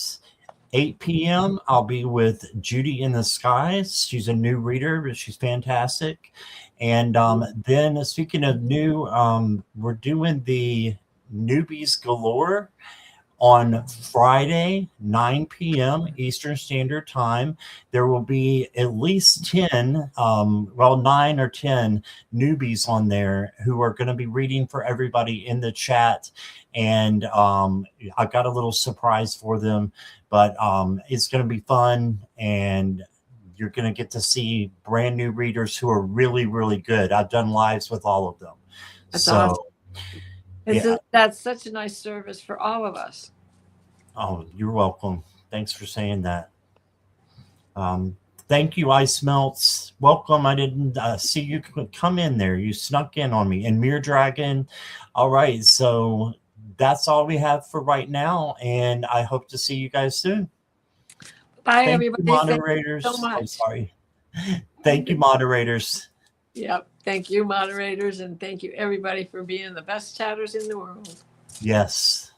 8 p.m., I'll be with Judy in the Skies. She's a new reader, but she's fantastic. And then speaking of new, we're doing the Newbies Galore on Friday, 9 p.m. Eastern Standard Time. There will be at least 10, 9 or 10 newbies on there who are going to be reading for everybody in the chat. And I got a little surprise for them, but it's going to be fun. And you're going to get to see brand new readers who are really, really good. I've done lives with all of them. That's awesome. That's such a nice service for all of us. Oh, you're welcome. Thanks for saying that. Thank you, Ice Melts. Welcome. I didn't see you come in there. You snuck in on me. And Mirror Dragon. All right. So that's all we have for right now. And I hope to see you guys soon. Bye, everybody. You, moderators. Thank you so much. I'm sorry. Thank you, moderators. Yep. Thank you, moderators. And thank you, everybody, for being the best chatters in the world. Yes.